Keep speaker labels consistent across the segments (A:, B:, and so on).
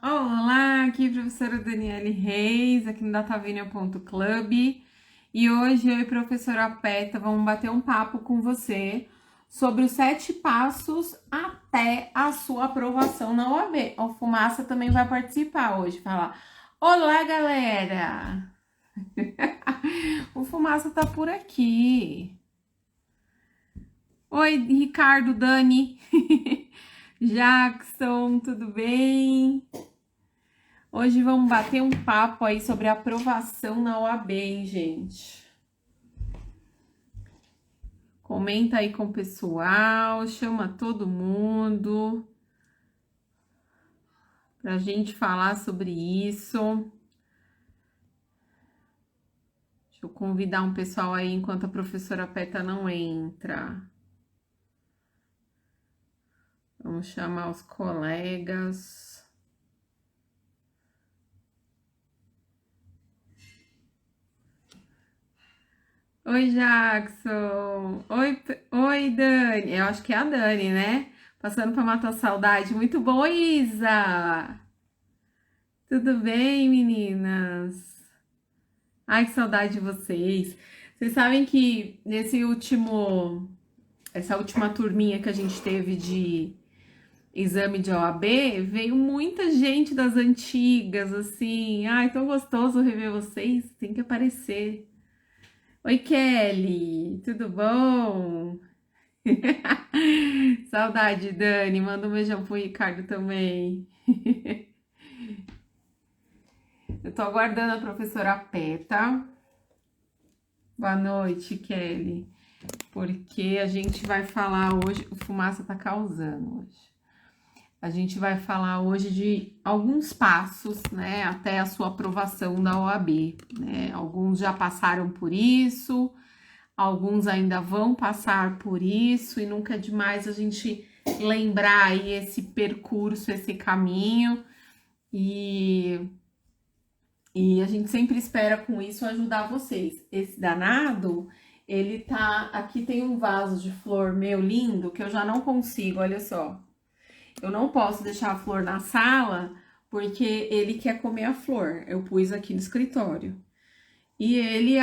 A: Olá, aqui é a professora Daniele Reis, aqui no datavinia.club. E hoje eu e a professora Peta vamos bater um papo com você sobre os 7 passos até a sua aprovação na OAB. O Fumaça também vai participar hoje, falar: olá, galera! O Fumaça tá por aqui. Oi, Ricardo, Dani, Jackson, tudo bem? Hoje vamos bater um papo aí sobre a aprovação na OAB, hein, gente? Comenta aí com o pessoal, chama todo mundo pra gente falar sobre isso. Deixa eu convidar um pessoal aí enquanto a professora Peta não entra. Vamos chamar os colegas. Oi, Jackson. Oi, Dani. Eu acho que é a Dani, né? Passando para matar a saudade. Muito bom, Isa. Tudo bem, meninas? Ai, que saudade de vocês. Vocês sabem que essa última turminha que a gente teve de exame de OAB, veio muita gente das antigas, assim. Ai, tão gostoso rever vocês. Tem que aparecer. Oi, Kelly. Tudo bom? Saudade, Dani. Manda um beijão pro Ricardo também. Eu tô aguardando a professora Peta. Boa noite, Kelly. Porque a gente vai falar hoje. O Fumaça tá causando hoje. A gente vai falar hoje de alguns passos, né, até a sua aprovação da OAB, né? Alguns já passaram por isso, alguns ainda vão passar por isso, e nunca é demais a gente lembrar aí esse percurso, esse caminho, e a gente sempre espera com isso ajudar vocês. Esse danado, ele tá. Aqui tem um vaso de flor meu lindo que eu já não consigo, olha só. Eu não posso deixar a flor na sala porque ele quer comer a flor. Eu pus aqui no escritório. E ele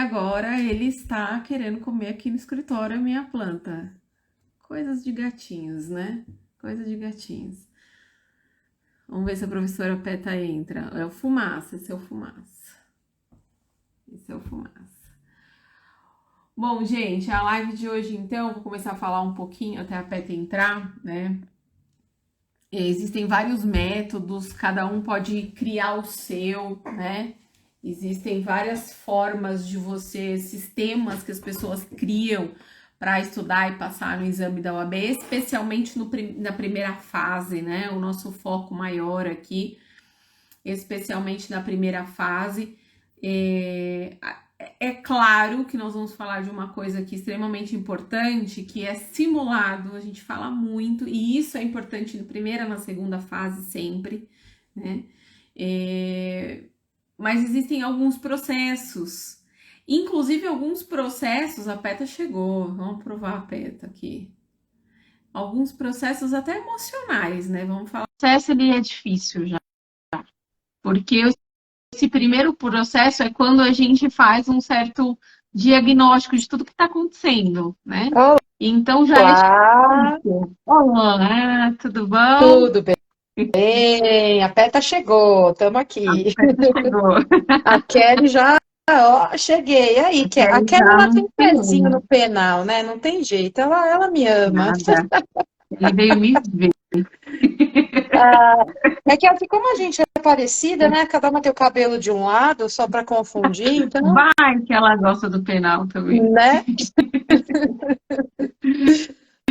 A: está querendo comer aqui no escritório a minha planta. Coisas de gatinhos, né? Coisas de gatinhos. Vamos ver se a professora Peta entra. É o Fumaça, esse é o Fumaça. Esse é o Fumaça. Bom, gente, a live de hoje, então, vou começar a falar um pouquinho até a Peta entrar, né? Existem vários métodos, cada um pode criar o seu, né? Existem várias formas de você, sistemas que as pessoas criam para estudar e passar no exame da OAB, especialmente na primeira fase, né? O nosso foco maior aqui, especialmente na primeira fase. É claro que nós vamos falar de uma coisa aqui extremamente importante, que é simulado, a gente fala muito, e isso é importante na primeira, na segunda fase sempre, né? Mas existem alguns processos, inclusive alguns processos, a PETA chegou, vamos provar a PETA aqui. Alguns processos até emocionais, né? Vamos falar. O processo ele é difícil já, porque esse primeiro processo é quando a gente faz um certo diagnóstico de tudo que está acontecendo, né? Então já
B: Olá,
A: é difícil. Olá, tudo bom?
B: tudo bem? A Peta chegou, estamos
A: A
B: aqui.
A: Peta chegou.
B: A Kelly já, ó, cheguei. E aí, a
A: Ele
B: Kelly
A: já
B: ela tem um pezinho
A: anunciou.
B: no penal, né? Não tem jeito, ela me ama.
A: Nada. Ele veio me ver.
B: Ah, é que assim, como a gente é parecida, né? Cada uma tem o cabelo de um lado, só para confundir, então,
A: Vai que ela gosta do penal também.
B: né?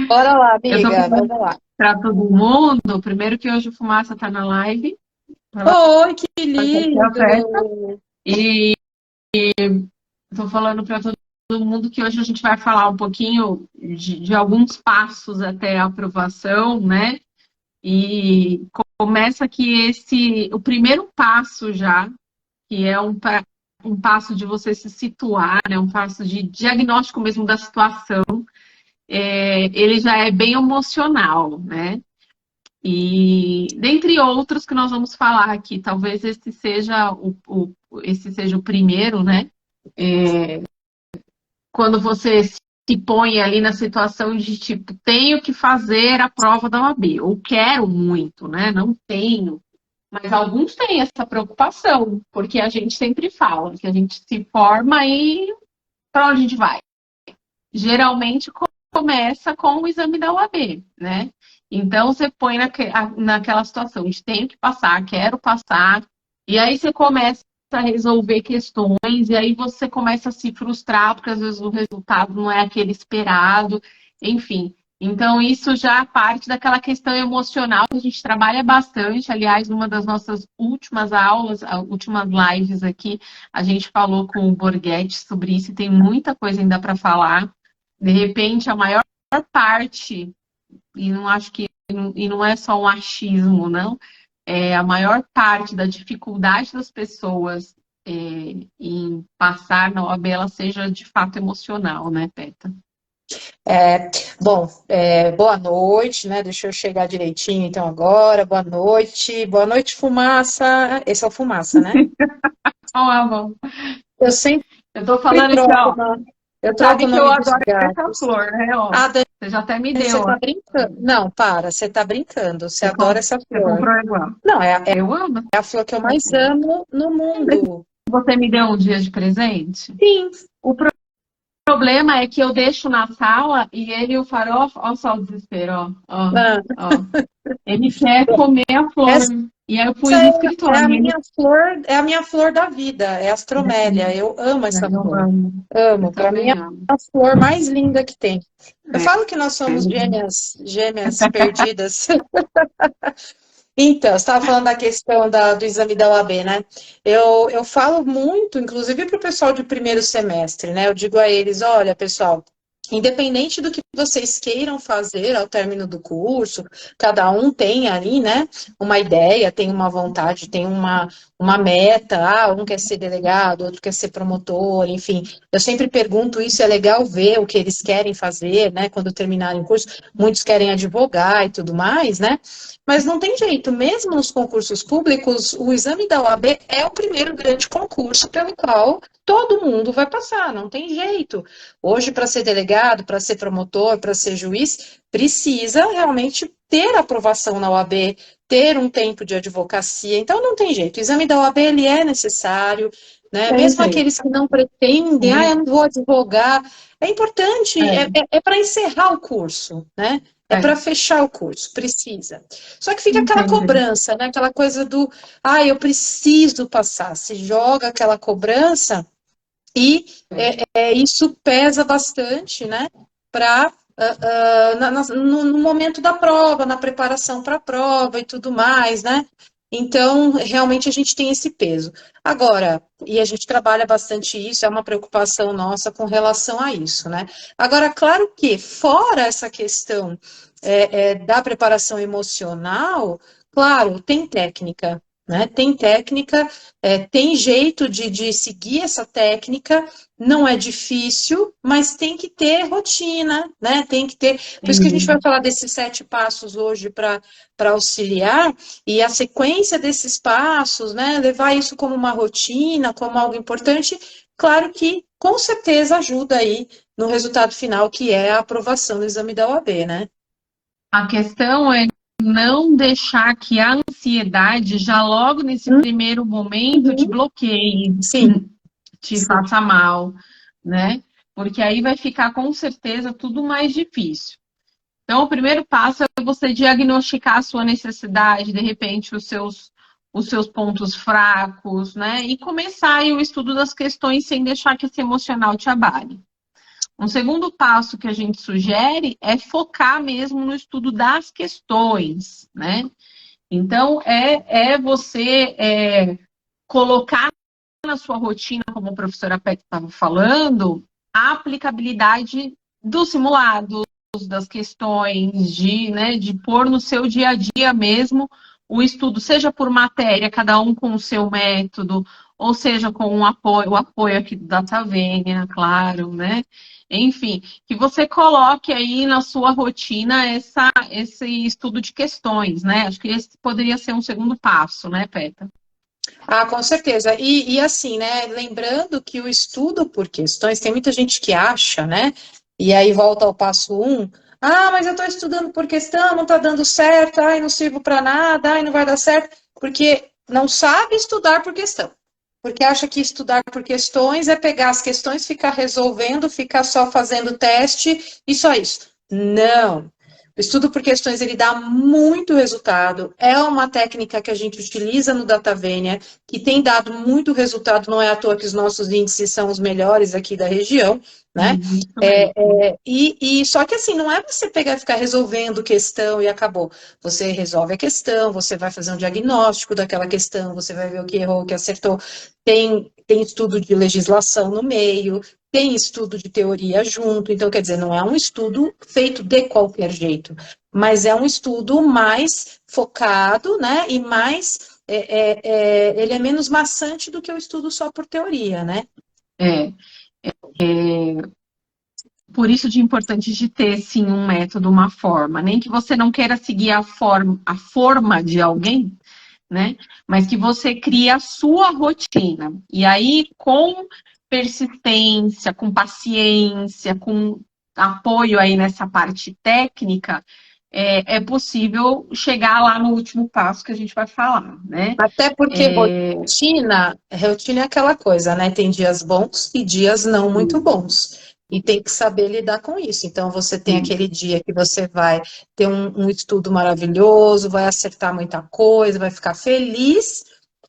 B: Bora lá,
A: Eu tô
B: amiga,
A: falando
B: vamos lá.
A: para todo mundo. Primeiro que hoje o Fumaça tá na live. Vai lá,
B: Oi, que
A: aqui a festa.
B: lindo!
A: E tô falando para todo mundo que hoje a gente vai falar um pouquinho de alguns passos até a aprovação, né? E começa aqui o primeiro passo já, que é um passo de você se situar, né? Um passo de diagnóstico mesmo da situação. Ele já é bem emocional, né? E dentre outros que nós vamos falar aqui, talvez esse seja o primeiro, né? Quando você se põe ali na situação de tipo, tenho que fazer a prova da OAB, ou quero muito, né? Não tenho. Mas alguns têm essa preocupação, porque a gente sempre fala que a gente se forma e para onde a gente vai? Geralmente começa com o exame da OAB, né? Então você põe naquela situação de tenho que passar, quero passar, e aí você começa a resolver questões, e aí você começa a se frustrar, porque às vezes o resultado não é aquele esperado, enfim. Então, isso já parte daquela questão emocional que a gente trabalha bastante. Aliás, numa das nossas últimas aulas, últimas lives aqui, a gente falou com o Borghetti sobre isso, e tem muita coisa ainda para falar. De repente, a maior parte, e não acho que e não é só um achismo, não, a maior parte da dificuldade das pessoas em passar na OAB, ela seja de fato emocional, né, Peta?
B: Bom, boa noite, né? Deixa eu chegar direitinho então agora. Boa noite, Fumaça. Esse é o Fumaça, né?
A: Olá, amor.
B: Eu sempre
A: Eu tô falando aqui,
B: troco,
A: ó.
B: eu troco
A: Sabe
B: o
A: que eu
B: nome dos
A: adoro essa
B: gatos.
A: flor, né? Ó,
B: Ah, Dani,
A: você já até me
B: você
A: deu.
B: tá
A: Ó.
B: brincando? Não, para, você tá brincando. Você
A: Você,
B: adora essa
A: você
B: flor.
A: comprou igual.
B: Não, é
A: Eu amo.
B: a flor que eu mais amo no mundo.
A: Você me deu um dia de presente?
B: Sim.
A: O problema é que eu deixo na sala e ele, o farofa, olha só o desespero, ó, ó,
B: Ah,
A: ó. Ele quer comer a flor.
B: essa
A: E aí eu fui no
B: é
A: escritório
B: a
A: e ele.
B: minha flor, é a minha flor da vida, é a astromélia. Eu amo essa
A: Eu
B: flor.
A: amo. Eu
B: Amo. Para mim é
A: também amo.
B: a flor mais linda que tem. Eu
A: É.
B: falo que nós somos gêmeas perdidas. Então, você estava falando da questão do exame da OAB, né? Eu falo muito, inclusive para o pessoal de primeiro semestre, né? Eu digo a eles, olha, pessoal, independente do que vocês queiram fazer ao término do curso, cada um tem ali, né, uma ideia, tem uma vontade, tem uma meta, um quer ser delegado, outro quer ser promotor, enfim. Eu sempre pergunto isso, é legal ver o que eles querem fazer, né, quando terminarem o curso. Muitos querem advogar e tudo mais, né? Mas não tem jeito, mesmo nos concursos públicos, o exame da OAB é o primeiro grande concurso pelo qual todo mundo vai passar, não tem jeito. Hoje, para ser delegado, para ser promotor, para ser juiz, precisa realmente ter aprovação na OAB, ter um tempo de advocacia, então não tem jeito. O exame da OAB, ele é necessário, né? Mesmo aqueles que não pretendem, eu não vou advogar, é importante, é para encerrar o curso, né? É para fechar o curso, precisa. Só que fica aquela cobrança, né? Aquela coisa do, eu preciso passar. Se joga aquela cobrança e isso pesa bastante, né? Para no momento da prova, na preparação para a prova e tudo mais, né? Então, realmente a gente tem esse peso. Agora, e a gente trabalha bastante isso, é uma preocupação nossa com relação a isso, né? Agora, claro que, fora essa questão da preparação emocional, claro, tem técnica, né? Tem técnica, tem jeito de seguir essa técnica, não é difícil, mas tem que ter rotina, né? Tem que ter. Por isso que a gente vai falar desses 7 passos hoje para auxiliar, e a sequência desses passos, né? Levar isso como uma rotina, como algo importante, claro que com certeza ajuda aí no resultado final, que é a aprovação do exame da OAB, né?
A: A questão é não deixar que a ansiedade, já logo nesse primeiro momento, te bloqueie,
B: Sim.
A: te faça mal, né? Porque aí vai ficar com certeza tudo mais difícil. Então, o primeiro passo é você diagnosticar a sua necessidade, de repente, os seus pontos fracos, né? E começar aí o estudo das questões sem deixar que esse emocional te abale. Um segundo passo que a gente sugere é focar mesmo no estudo das questões, né? Então, você colocar na sua rotina, como a professora Pet estava falando, a aplicabilidade dos simulados, das questões, de pôr no seu dia a dia mesmo o estudo, seja por matéria, cada um com o seu método, ou seja, com o apoio aqui do Datavênia, claro, né? Enfim, que você coloque aí na sua rotina esse estudo de questões, né? Acho que esse poderia ser um segundo passo, né, Peta?
B: Ah, com certeza. E assim, né? Lembrando que o estudo por questões, tem muita gente que acha, né? E aí volta ao passo um. Ah, mas eu estou estudando por questão, não está dando certo, ai, não sirvo para nada, ai, não vai dar certo, porque não sabe estudar por questão. Porque acha que estudar por questões é pegar as questões, ficar resolvendo, ficar só fazendo teste e só isso. Não. O estudo por questões, ele dá muito resultado. É uma técnica que a gente utiliza no Datavênia, que tem dado muito resultado, não é à toa que os nossos índices são os melhores aqui da região, né?
A: Isso mesmo.
B: Só que assim, não é você pegar e ficar resolvendo questão e acabou. Você resolve a questão, você vai fazer um diagnóstico daquela questão, você vai ver o que errou, o que acertou. Tem estudo de legislação no meio, tem estudo de teoria junto, então quer dizer, não é um estudo feito de qualquer jeito, mas é um estudo mais focado, né? E mais ele é menos maçante do que o estudo só por teoria, né?
A: É, por isso de importante de ter, sim, um método, uma forma. Nem que você não queira seguir a forma de alguém, né? Mas que você crie a sua rotina. E aí, com persistência, com paciência, com apoio aí nessa parte técnica, é possível chegar lá no último passo que a gente vai falar, né?
B: Até porque rotina é aquela coisa, né? Tem dias bons e dias não muito bons. E tem que saber lidar com isso. Então, você tem aquele dia que você vai ter um estudo maravilhoso, vai acertar muita coisa, vai ficar feliz,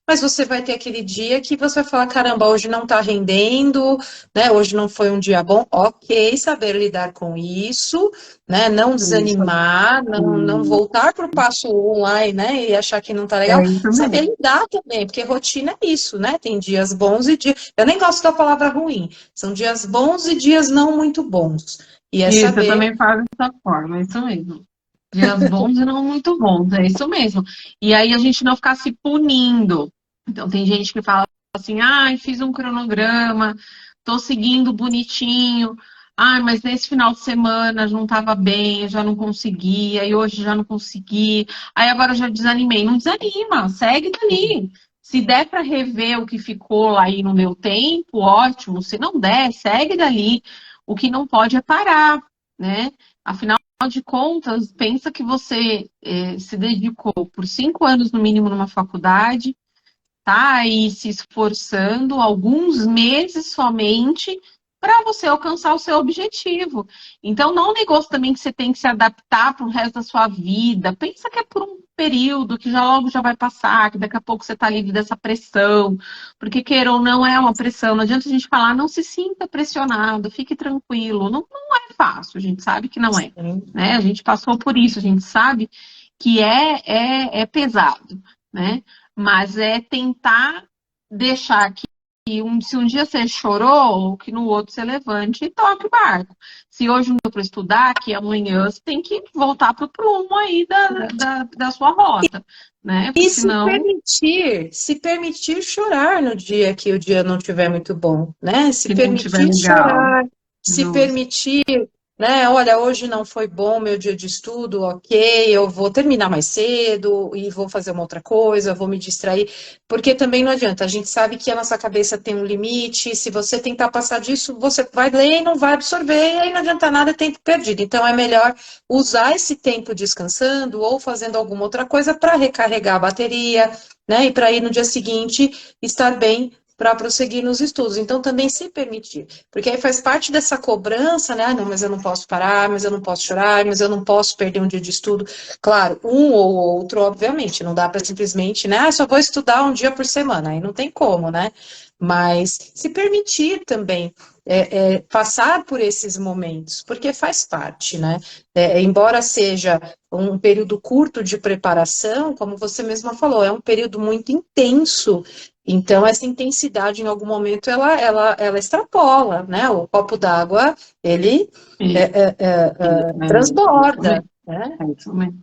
B: mas você vai ter aquele dia que você vai falar, caramba, hoje não está rendendo, né? Hoje não foi um dia bom. Ok, saber lidar com isso, né? Não desanimar, não voltar para o passo um lá, né? E achar que não está legal.
A: É isso
B: Saber
A: mesmo.
B: lidar também, porque rotina é isso, né? Tem dias bons e dias. Eu nem gosto da palavra ruim. São dias bons e dias não muito bons. E é
A: Isso, eu
B: saber.
A: também falo dessa forma, é isso mesmo. Dias bons e não muito bons, é isso mesmo. E aí a gente não ficar se punindo. Então tem gente que fala assim, ai, fiz um cronograma, tô seguindo bonitinho, ai, mas nesse final de semana não estava bem, eu já não conseguia, e hoje já não consegui, aí agora eu já desanimei. Não desanima, segue dali. Se der para rever o que ficou lá e não deu tempo, ótimo. Se não der, segue dali. O que não pode é parar, né? Afinal de contas, pensa que você se dedicou por 5 anos no mínimo numa faculdade, tá aí se esforçando alguns meses somente para você alcançar o seu objetivo. Então, não é um negócio também que você tem que se adaptar para o resto da sua vida. Pensa que é por um período que já logo já vai passar, que daqui a pouco você está livre dessa pressão, porque queira ou não é uma pressão. Não adianta a gente falar, não se sinta pressionado, fique tranquilo. Não, não é fácil, a gente sabe que não é, né? A gente passou por isso, a gente sabe que é pesado, né? Mas é tentar deixar que se um dia você chorou, que no outro você levante e toque o barco. Se hoje não deu para estudar, que amanhã você tem que voltar para o prumo aí da sua rota, né? Porque
B: E
A: senão,
B: se permitir chorar no dia que o dia não estiver muito bom, né? Se
A: que não tiver
B: permitir
A: legal,
B: chorar, se
A: justo.
B: permitir, né? Olha, hoje não foi bom meu dia de estudo, ok, eu vou terminar mais cedo e vou fazer uma outra coisa, vou me distrair, porque também não adianta, a gente sabe que a nossa cabeça tem um limite, se você tentar passar disso, você vai ler e não vai absorver, e aí não adianta nada, é tempo perdido. Então é melhor usar esse tempo descansando ou fazendo alguma outra coisa para recarregar a bateria, né? E para ir no dia seguinte estar bem para prosseguir nos estudos. Então, também se permitir, porque aí faz parte dessa cobrança, né? Ah, não, mas eu não posso parar, mas eu não posso chorar, mas eu não posso perder um dia de estudo. Claro, um ou outro, obviamente, não dá para simplesmente, né? Ah, só vou estudar um dia por semana, aí não tem como, né? Mas se permitir também passar por esses momentos, porque faz parte, né? Embora seja um período curto de preparação, como você mesma falou, é um período muito intenso. Então, essa intensidade, em algum momento, ela extrapola, né? O copo d'água, ele
A: É, é isso
B: transborda,
A: mesmo,
B: né?
A: é isso mesmo.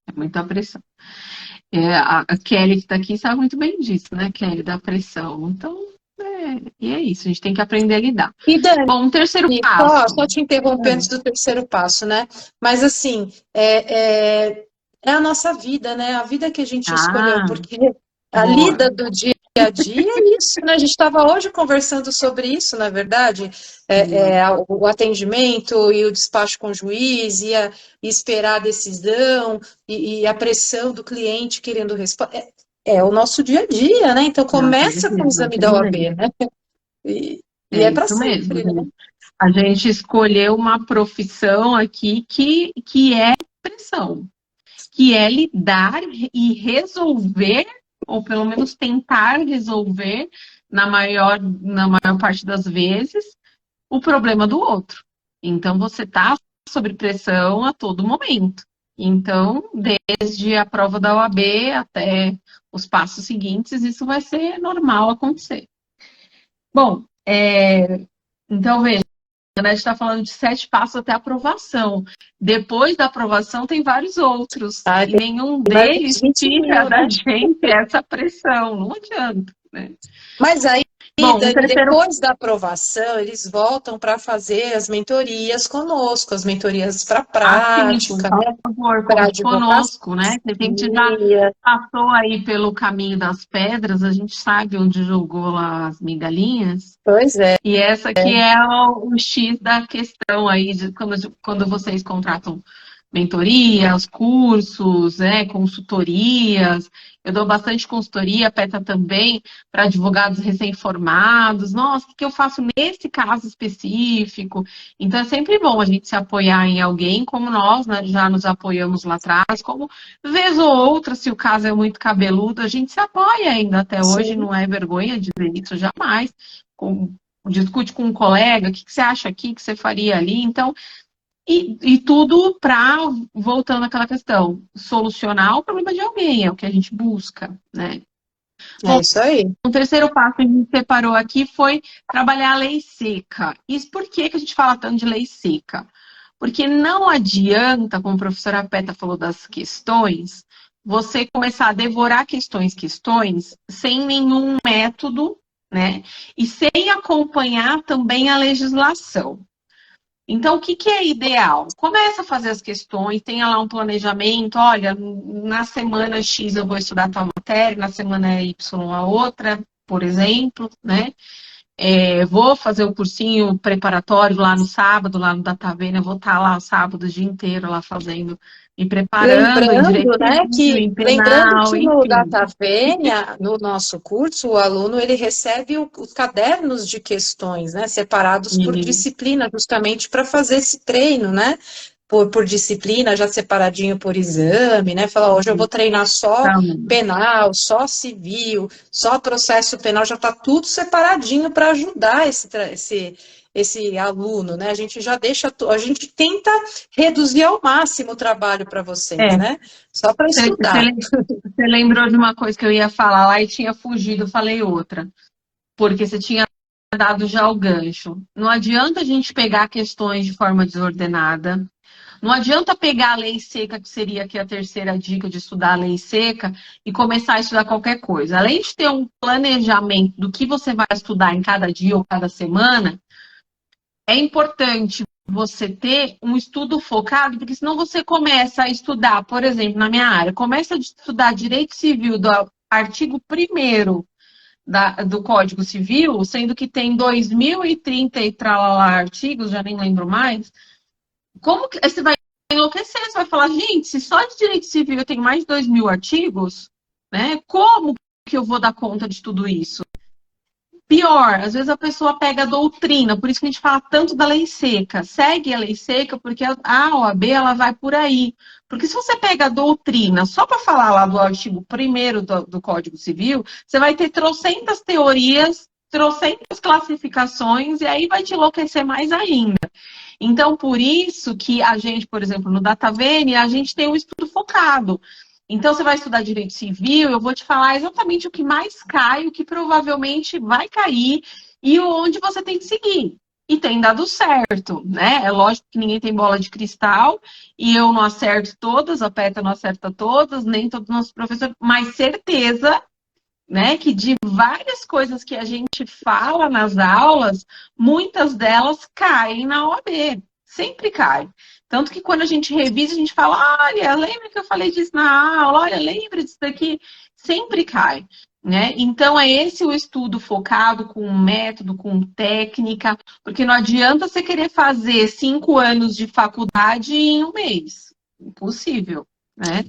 A: É muita pressão. A Kelly que está aqui sabe muito bem disso, né, Kelly, da pressão. Então, e é isso, a gente tem que aprender a lidar.
B: E Dani,
A: Bom, um terceiro
B: só
A: passo.
B: te interromper antes do terceiro passo, né? Mas assim, é a nossa vida, né? A vida que a gente escolheu,
A: Ah,
B: porque a
A: boa.
B: lida do dia a dia é isso, né? A gente estava hoje conversando sobre isso, na verdade, o atendimento e o despacho com o juiz, e esperar a decisão, e a pressão do cliente querendo responder. É o nosso dia a dia, né? Então
A: Não,
B: começa com o
A: não
B: exame
A: tem
B: da OAB,
A: jeito.
B: né? E
A: É
B: é para
A: isso mesmo,
B: sempre, né?
A: gente. A gente escolheu uma profissão aqui que é pressão, que é lidar e resolver, ou pelo menos tentar resolver, na maior parte das vezes, o problema do outro. Então, você está sob pressão a todo momento. Então, desde a prova da OAB até os passos seguintes, isso vai ser normal acontecer. Bom, então veja, a gente está falando de 7 passos até a aprovação. Depois da aprovação, tem vários outros.
B: Ah,
A: E
B: tem
A: nenhum
B: mais uns
A: deles
B: 20
A: tira
B: mil,
A: da
B: né?
A: gente essa pressão. Não adianta, né?
B: Mas aí,
A: Bom, um
B: Dani,
A: terceiro.
B: depois da aprovação, eles voltam para fazer as mentorias conosco, as mentorias para
A: Assim, por
B: prática, né?
A: favor,
B: Para
A: conte
B: advocacia.
A: conosco, né? Que a gente já passou aí pelo caminho das pedras, a gente sabe onde jogou lá as migalhinhas.
B: Pois é.
A: E essa que é o X da questão aí, de quando vocês contratam mentorias, cursos, consultorias. Eu dou bastante consultoria, PETA também, para advogados recém-formados. Nossa, o que eu faço nesse caso específico? Então, é sempre bom a gente se apoiar em alguém, como nós, né, já nos apoiamos lá atrás, como vez ou outra, se o caso é muito cabeludo, a gente se apoia ainda até hoje,
B: Sim.
A: não é vergonha dizer isso, jamais. Discute com um colega, o que você acha aqui, o que você faria ali. Então, e tudo para, voltando àquela questão, solucionar o problema de alguém, é o que a gente busca, né?
B: É
A: Bom,
B: isso aí.
A: o terceiro passo que a gente separou aqui foi trabalhar a lei seca. E por que a gente fala tanto de lei seca? Porque não adianta, como a professora Peta falou das questões, você começar a devorar questões, sem nenhum método, né? E sem acompanhar também a legislação. Então, o que é ideal? Começa a fazer as questões, tenha lá um planejamento. Olha, na semana X eu vou estudar tal matéria, na semana Y a outra, por exemplo, né? Vou fazer o cursinho preparatório lá no sábado, lá no Datavênia, vou estar lá sábado o dia inteiro lá fazendo, me preparando em direito civil, em
B: Lembrando
A: penal,
B: que no
A: enfim.
B: DataVênia, no nosso curso, o aluno ele recebe os cadernos de questões, né, separados por
A: E,
B: disciplina, justamente para fazer esse treino, né? Por disciplina, já separadinho por exame, né? Falar, hoje eu vou treinar só
A: então,
B: penal, só civil, só processo penal, já está tudo separadinho para ajudar esse aluno, né? A gente já deixa, a gente tenta reduzir ao máximo o trabalho para vocês,
A: é,
B: né? Só para estudar.
A: você lembrou de uma coisa que eu ia falar lá e tinha fugido, falei outra. Porque você tinha dado já o gancho. Não adianta a gente pegar questões de forma desordenada. Não adianta pegar a lei seca, que seria aqui a terceira dica de estudar a lei seca, e começar a estudar qualquer coisa. Além de ter um planejamento do que você vai estudar em cada dia ou cada semana, é importante você ter um estudo focado, porque senão você começa a estudar, por exemplo, na minha área, começa a estudar direito civil do artigo 1º do Código Civil, sendo que tem 2030 e tralalá artigos, já nem lembro mais, como que você vai enlouquecer? Você vai falar, gente, se só de direito civil eu tenho mais de 2.000 artigos, né? Como que eu vou dar conta de tudo isso? Pior, às vezes a pessoa pega a doutrina, por isso que a gente fala tanto da lei seca. Segue a lei seca, porque a OAB ela vai por aí. Porque se você pega a doutrina só para falar lá do artigo 1º do Código Civil, você vai ter trocentas teorias, trocentas classificações, e aí vai te enlouquecer mais ainda. Então, por isso que a gente, por exemplo, no DataVene, a gente tem um estudo focado. Então, você vai estudar direito civil, eu vou te falar exatamente o que mais cai, o que provavelmente vai cair e onde você tem que seguir. e tem dado certo, né? É lógico que ninguém tem bola de cristal e eu não acerto todas, a Peta não acerta todas, nem todos os nossos professores, mas certeza, né, que de várias coisas que a gente fala nas aulas, muitas delas caem na OAB, sempre cai. Tanto que quando a gente revisa, a gente fala, olha, lembra que eu falei disso na aula? Olha, lembra disso daqui? Sempre cai. Né? Então, é esse o estudo focado com método, com técnica, porque não adianta você querer fazer 5 anos de faculdade em um mês. Impossível, né?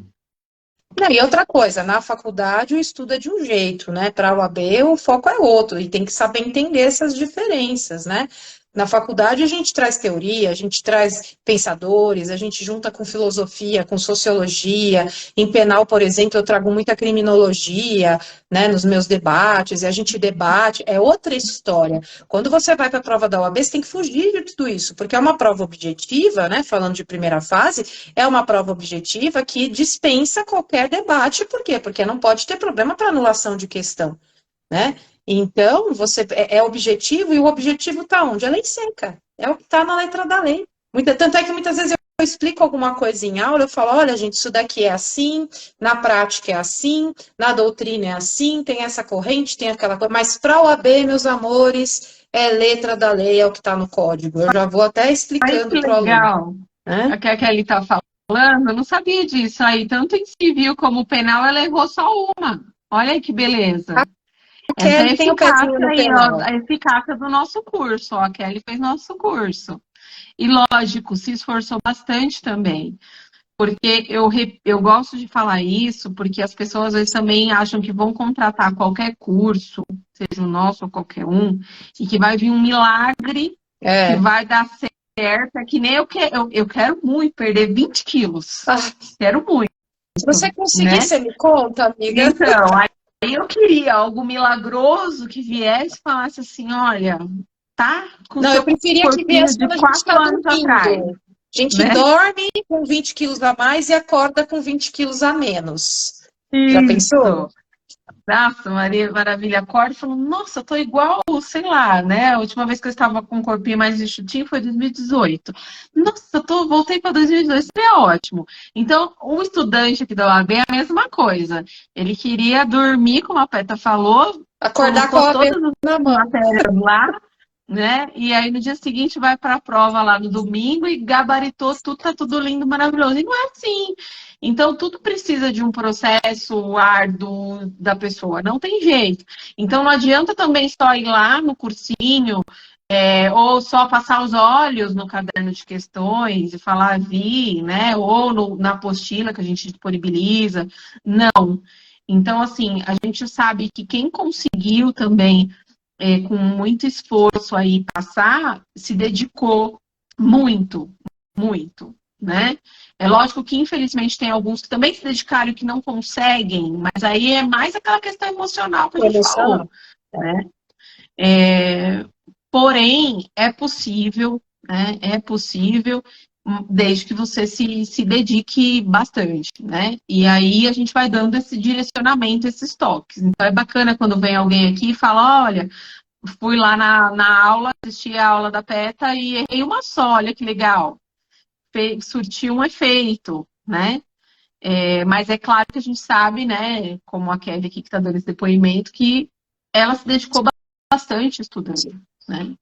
B: Não, e outra coisa, na faculdade o estudo é de um jeito, né? Para a UAB o foco é outro, e tem que saber entender essas diferenças, né? Na faculdade a gente traz teoria, a gente traz pensadores, a gente junta com filosofia, com sociologia. Em penal, por exemplo, eu trago muita criminologia, né, nos meus debates, e a gente debate, é outra história. Quando você vai para a prova da OAB, você tem que fugir de tudo isso, porque é uma prova objetiva, né? Falando de primeira fase, é uma prova objetiva que dispensa qualquer debate. Por quê? Porque não pode ter problema para anulação de questão, né? Então, você é objetivo, e o objetivo está onde? A lei seca. É o que está na letra da lei. Tanto é que muitas vezes eu explico alguma coisa em aula, eu falo, olha, gente, isso daqui é assim, na prática é assim, na doutrina é assim, tem essa corrente, tem aquela coisa, mas para o AB, meus amores, é letra da lei, é o que está no código. Eu já vou até
A: Aí que
B: explicando para o aluno,
A: legal.
B: né?
A: A que a Kelly está falando, eu não sabia disso aí. Tanto em civil como penal, ela errou só uma. Olha aí que beleza.
B: A
A: Essa é a
B: Kelly tem o pezinho
A: eficácia
B: no
A: aí, ó,
B: penal.
A: a eficácia do nosso curso. Ó, a Kelly fez nosso curso. E lógico, se esforçou bastante também. Porque eu gosto de falar isso, porque as pessoas às vezes também acham que vão contratar qualquer curso, seja o nosso ou qualquer um, e que vai vir um milagre que
B: É.
A: vai dar certo. É que nem eu quero muito perder 20 quilos.
B: Ah,
A: Quero muito,
B: se você conseguir,
A: né?
B: você me conta, amiga.
A: Então, aí eu queria algo milagroso que viesse e falasse assim, olha, tá com o
B: Não, eu
A: seu
B: preferia que
A: corpinho
B: viesse
A: de
B: quando a gente
A: 4
B: está
A: anos atrás,
B: dormindo. A gente
A: né?
B: dorme com 20 quilos a mais e acorda com 20 quilos a menos. Já pensou?
A: Isso. Nossa, Maria Maravilha acorda e falou, nossa, eu tô igual, sei lá, né? A última vez que eu estava com um corpinho mais enxutinho foi em 2018. Nossa, voltei para 2022, seria ótimo. Então, o estudante aqui da UAB é a mesma coisa. Ele queria dormir, como a Peta falou,
B: Acordar com
A: colocou
B: a AB
A: todas as
B: na mão.
A: matérias lá, né? E aí no dia seguinte vai para a prova lá no domingo e gabaritou tudo, tá tudo lindo, maravilhoso. E não é assim. Então tudo precisa de um processo árduo da pessoa, não tem jeito. Então não adianta também só ir lá no cursinho, ou só passar os olhos no caderno de questões e falar vi, né? Ou na apostila que a gente disponibiliza. Não. Então, assim, a gente sabe que quem conseguiu também com muito esforço aí passar, se dedicou muito, muito, né? É lógico que, infelizmente, tem alguns que também se dedicaram e que não conseguem, mas aí é mais aquela questão emocional que a gente
B: Emocional.
A: falou, né? É, porém, é possível, né? É possível, desde que você se dedique bastante, né? E aí a gente vai dando esse direcionamento, esses toques. Então é bacana quando vem alguém aqui e fala, olha, fui lá na aula, assisti a aula da PETA e errei uma só, olha que legal. Surtiu um efeito, né? Mas é claro que a gente sabe, né, como a Kelly aqui que está dando esse depoimento, que ela se dedicou bastante estudando, né?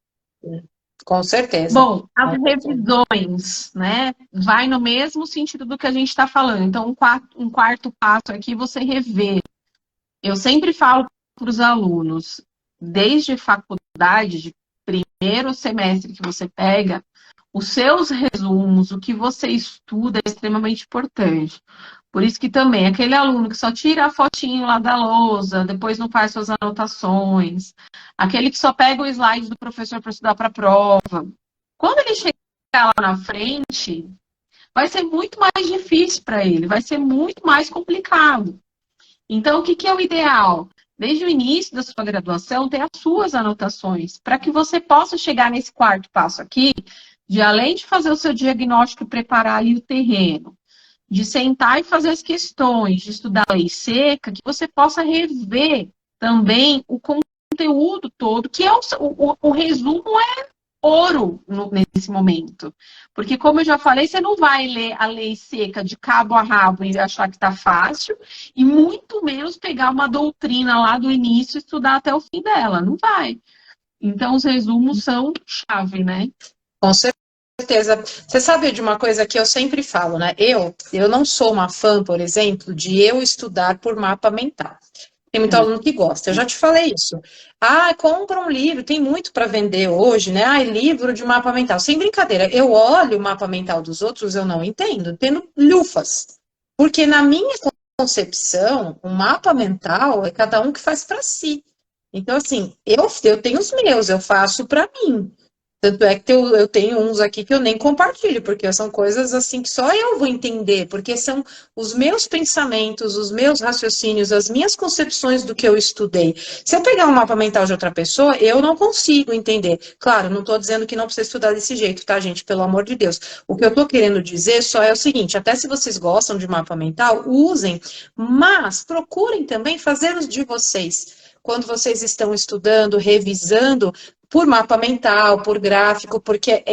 B: Com certeza.
A: Bom, as
B: Com certeza.
A: revisões, né, vai no mesmo sentido do que a gente está falando. Então, um quarto passo aqui, você rever. Eu sempre falo para os alunos, desde faculdade, de primeiro semestre que você pega, os seus resumos, o que você estuda é extremamente importante. Por isso que também, aquele aluno que só tira a fotinho lá da lousa, depois não faz suas anotações, aquele que só pega o slide do professor para estudar para a prova, quando ele chegar lá na frente, vai ser muito mais difícil para ele, vai ser muito mais complicado. Então, o que é o ideal? Desde o início da sua graduação, ter as suas anotações, para que você possa chegar nesse quarto passo aqui, de além de fazer o seu diagnóstico e preparar ali o terreno, de sentar e fazer as questões, de estudar a lei seca, que você possa rever também o conteúdo todo, que é o resumo ouro nesse momento. Porque, como eu já falei, você não vai ler a lei seca de cabo a rabo e achar que está fácil, e muito menos pegar uma doutrina lá do início e estudar até o fim dela. Não vai. Então, os resumos são chave, né?
B: Com certeza. Você sabe de uma coisa que eu sempre falo, né? Eu não sou uma fã, por exemplo, de eu estudar por mapa mental. Tem muito aluno que gosta. Eu já te falei isso. Ah, compra um livro, tem muito para vender hoje, né? Ah, livro de mapa mental. Sem brincadeira, eu olho o mapa mental dos outros, eu não entendo, tendo lufas. Porque na minha concepção, o mapa mental é cada um que faz para si. Então, assim, eu tenho os meus, eu faço para mim. Tanto é que eu tenho uns aqui que eu nem compartilho, porque são coisas assim que só eu vou entender, porque são os meus pensamentos, os meus raciocínios, as minhas concepções do que eu estudei. Se eu pegar um mapa mental de outra pessoa, eu não consigo entender. Claro, não estou dizendo que não precisa estudar desse jeito, tá, gente? Pelo amor de Deus. O que eu estou querendo dizer só é o seguinte: até se vocês gostam de mapa mental, usem, mas procurem também fazer os de vocês. Quando vocês estão estudando, revisando, por mapa mental, por gráfico, porque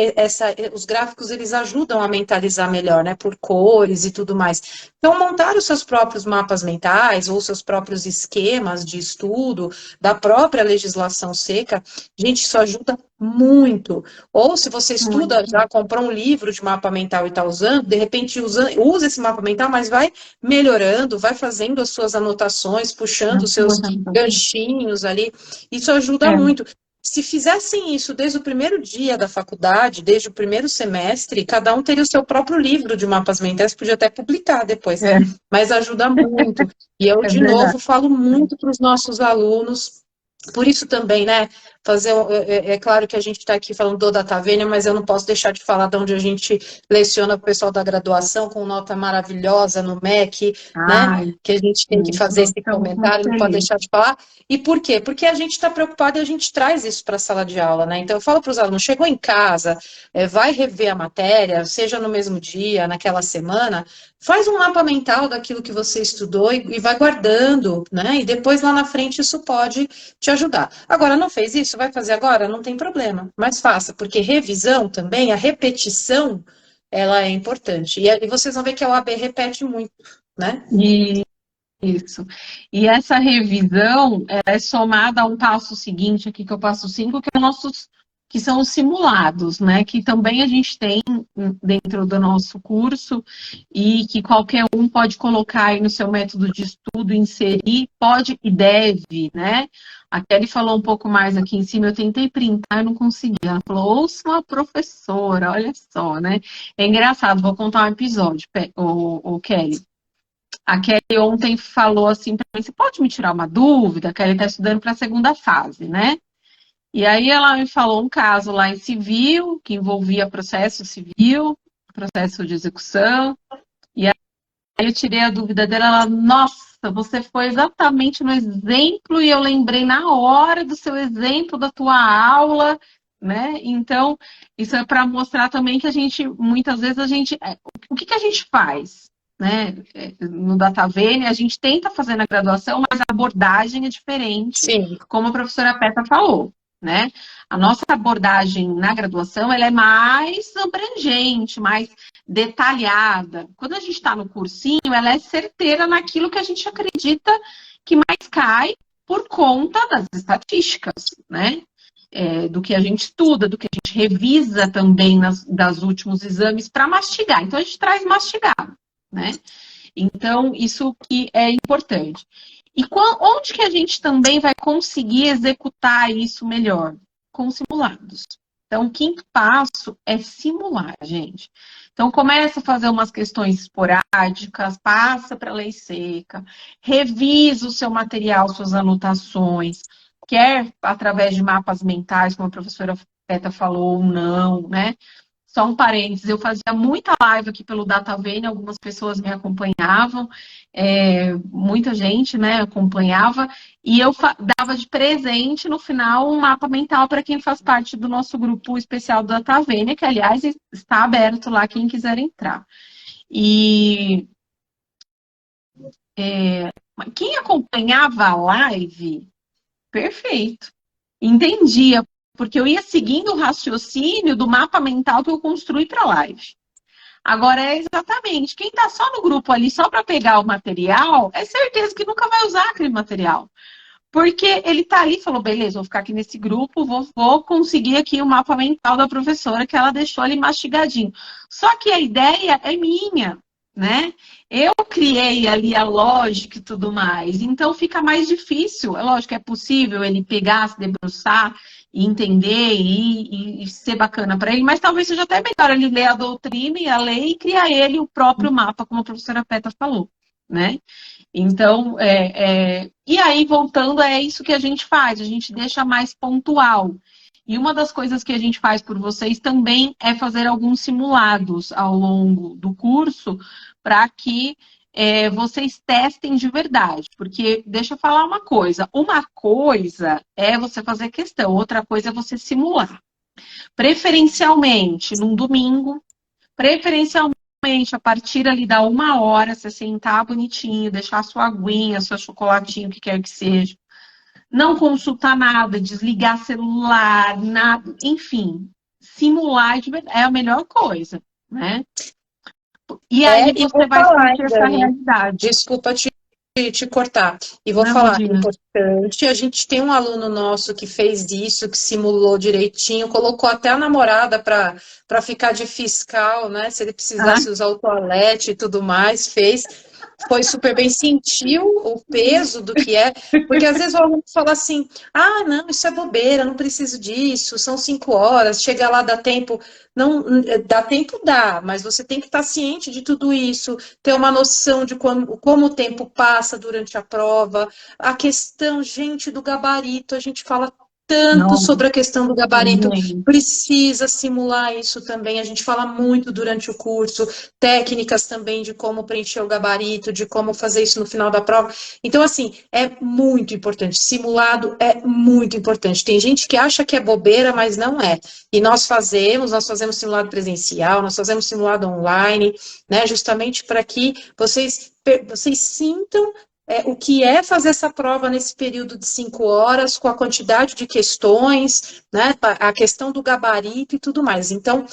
B: os gráficos eles ajudam a mentalizar melhor, né? Por cores e tudo mais. Então, montar os seus próprios mapas mentais ou seus próprios esquemas de estudo da própria legislação seca, gente, isso ajuda muito. Ou se você estuda, já comprou um livro de mapa mental e está usando, de repente usa esse mapa mental, mas vai melhorando, vai fazendo as suas anotações, puxando os seus ganchinhos ali. Isso ajuda muito. Se fizessem isso desde o primeiro dia da faculdade, desde o primeiro semestre, cada um teria o seu próprio livro de mapas mentais, podia até publicar depois, mas ajuda muito. E eu, de novo, falo muito para os nossos alunos, por isso também, né, é claro que a gente está aqui falando do Datavênia, mas eu não posso deixar de falar de onde a gente leciona o pessoal da graduação com nota maravilhosa no MEC, né, que a gente tem que fazer esse comentário, não pode deixar de falar. E por quê? Porque a gente está preocupado e a gente traz isso para a sala de aula, né? Então eu falo para os alunos, chegou em casa, vai rever a matéria, seja no mesmo dia, naquela semana, faz um mapa mental daquilo que você estudou e vai guardando, né? E depois lá na frente isso pode te ajudar. Agora, não fez isso? Vai fazer agora? Não tem problema, mas faça, porque revisão também, a repetição, ela é importante. E vocês vão ver que a OAB repete muito, né?
A: Isso. E essa revisão é somada a um passo seguinte aqui, que é o passo 5, que são os simulados, né? Que também a gente tem dentro do nosso curso e que qualquer um pode colocar aí no seu método de estudo, inserir, pode e deve, né? A Kelly falou um pouco mais aqui em cima, eu tentei printar e não consegui. Ela falou, ouça uma professora, olha só, né? É engraçado, vou contar um episódio, Kelly. A Kelly ontem falou assim para mim, você pode me tirar uma dúvida? A Kelly está estudando para a segunda fase, né? E aí ela me falou um caso lá em civil, que envolvia processo civil, processo de execução. E aí eu tirei a dúvida dela, ela, nossa, você foi exatamente no exemplo e eu lembrei na hora do seu exemplo, da tua aula, né? Então, isso é para mostrar também que a gente, muitas vezes, o que a gente faz? Né? No Datavênia, a gente tenta fazer na graduação, mas a abordagem é diferente,
B: Sim.
A: como a professora Peta falou, né? A nossa abordagem na graduação, ela é mais abrangente, mais detalhada. Quando a gente está no cursinho, ela é certeira naquilo que a gente acredita que mais cai por conta das estatísticas, né? Do que a gente estuda, do que a gente revisa também das últimos exames para mastigar. Então, a gente traz mastigado, né? Então, isso que é importante. E onde que a gente também vai conseguir executar isso melhor? Com simulados. Então, o quinto passo é simular, gente. Então, começa a fazer umas questões esporádicas, passa para a lei seca, revisa o seu material, suas anotações, quer através de mapas mentais, como a professora Peta falou, ou não, né? Só um parênteses, eu fazia muita live aqui pelo Datavênia, algumas pessoas me acompanhavam, muita gente, né, acompanhava, e eu dava de presente no final um mapa mental para quem faz parte do nosso grupo especial do Datavênia, que aliás está aberto lá, quem quiser entrar. E quem acompanhava a live, perfeito, entendia
C: porque eu ia seguindo o raciocínio do mapa mental que eu construí para a live. Agora é exatamente, quem está só no grupo ali só para pegar o material, é certeza que nunca vai usar aquele material. Porque ele tá ali e falou, beleza, vou ficar aqui nesse grupo, vou conseguir aqui o mapa mental da professora que ela deixou ali mastigadinho. Só que a ideia é minha, né? Eu criei ali a lógica e tudo mais. Então fica mais difícil. É lógico que é possível ele pegar, se debruçar e entender e ser bacana para ele, mas talvez seja até melhor ele ler a doutrina e a lei e criar ele o próprio mapa, como a professora Peta falou, né? Então, e aí, voltando, é isso que a gente faz, a gente deixa mais pontual. E uma das coisas que a gente faz por vocês também é fazer alguns simulados ao longo do curso para que vocês testem de verdade. Porque, deixa eu falar uma coisa é você fazer questão, outra coisa é você simular. Preferencialmente num domingo, preferencialmente a partir ali da 1 hora, você sentar bonitinho, deixar sua aguinha, seu chocolatinho, o que quer que seja. Não consultar nada, desligar celular, nada, enfim. Simular é a melhor coisa, né? E aí você vai sentir essa realidade.
B: Desculpa te cortar. E vou
C: Não,
B: falar,
C: imagina.
B: importante, a gente tem um aluno nosso que fez isso, que simulou direitinho, colocou até a namorada para ficar de fiscal, né? Se ele precisasse usar o toalete e tudo mais, fez. Foi super bem, sentiu o peso do que é, porque às vezes o aluno fala assim, ah, não, isso é bobeira, não preciso disso, são 5 horas, chega lá, dá tempo. Não, dá tempo, dá, mas você tem que estar ciente de tudo isso, ter uma noção de como o tempo passa durante a prova, a questão, gente, do gabarito, a gente fala tanto sobre a questão do gabarito, precisa simular isso também, a gente fala muito durante o curso, técnicas também de como preencher o gabarito, de como fazer isso no final da prova. Então, assim, é muito importante, simulado é muito importante. Tem gente que acha que é bobeira, mas não é. E nós fazemos simulado presencial, nós fazemos simulado online, né, justamente para que vocês sintam o que é fazer essa prova nesse período de 5 horas, com a quantidade de questões, né, a questão do gabarito e tudo mais. Então,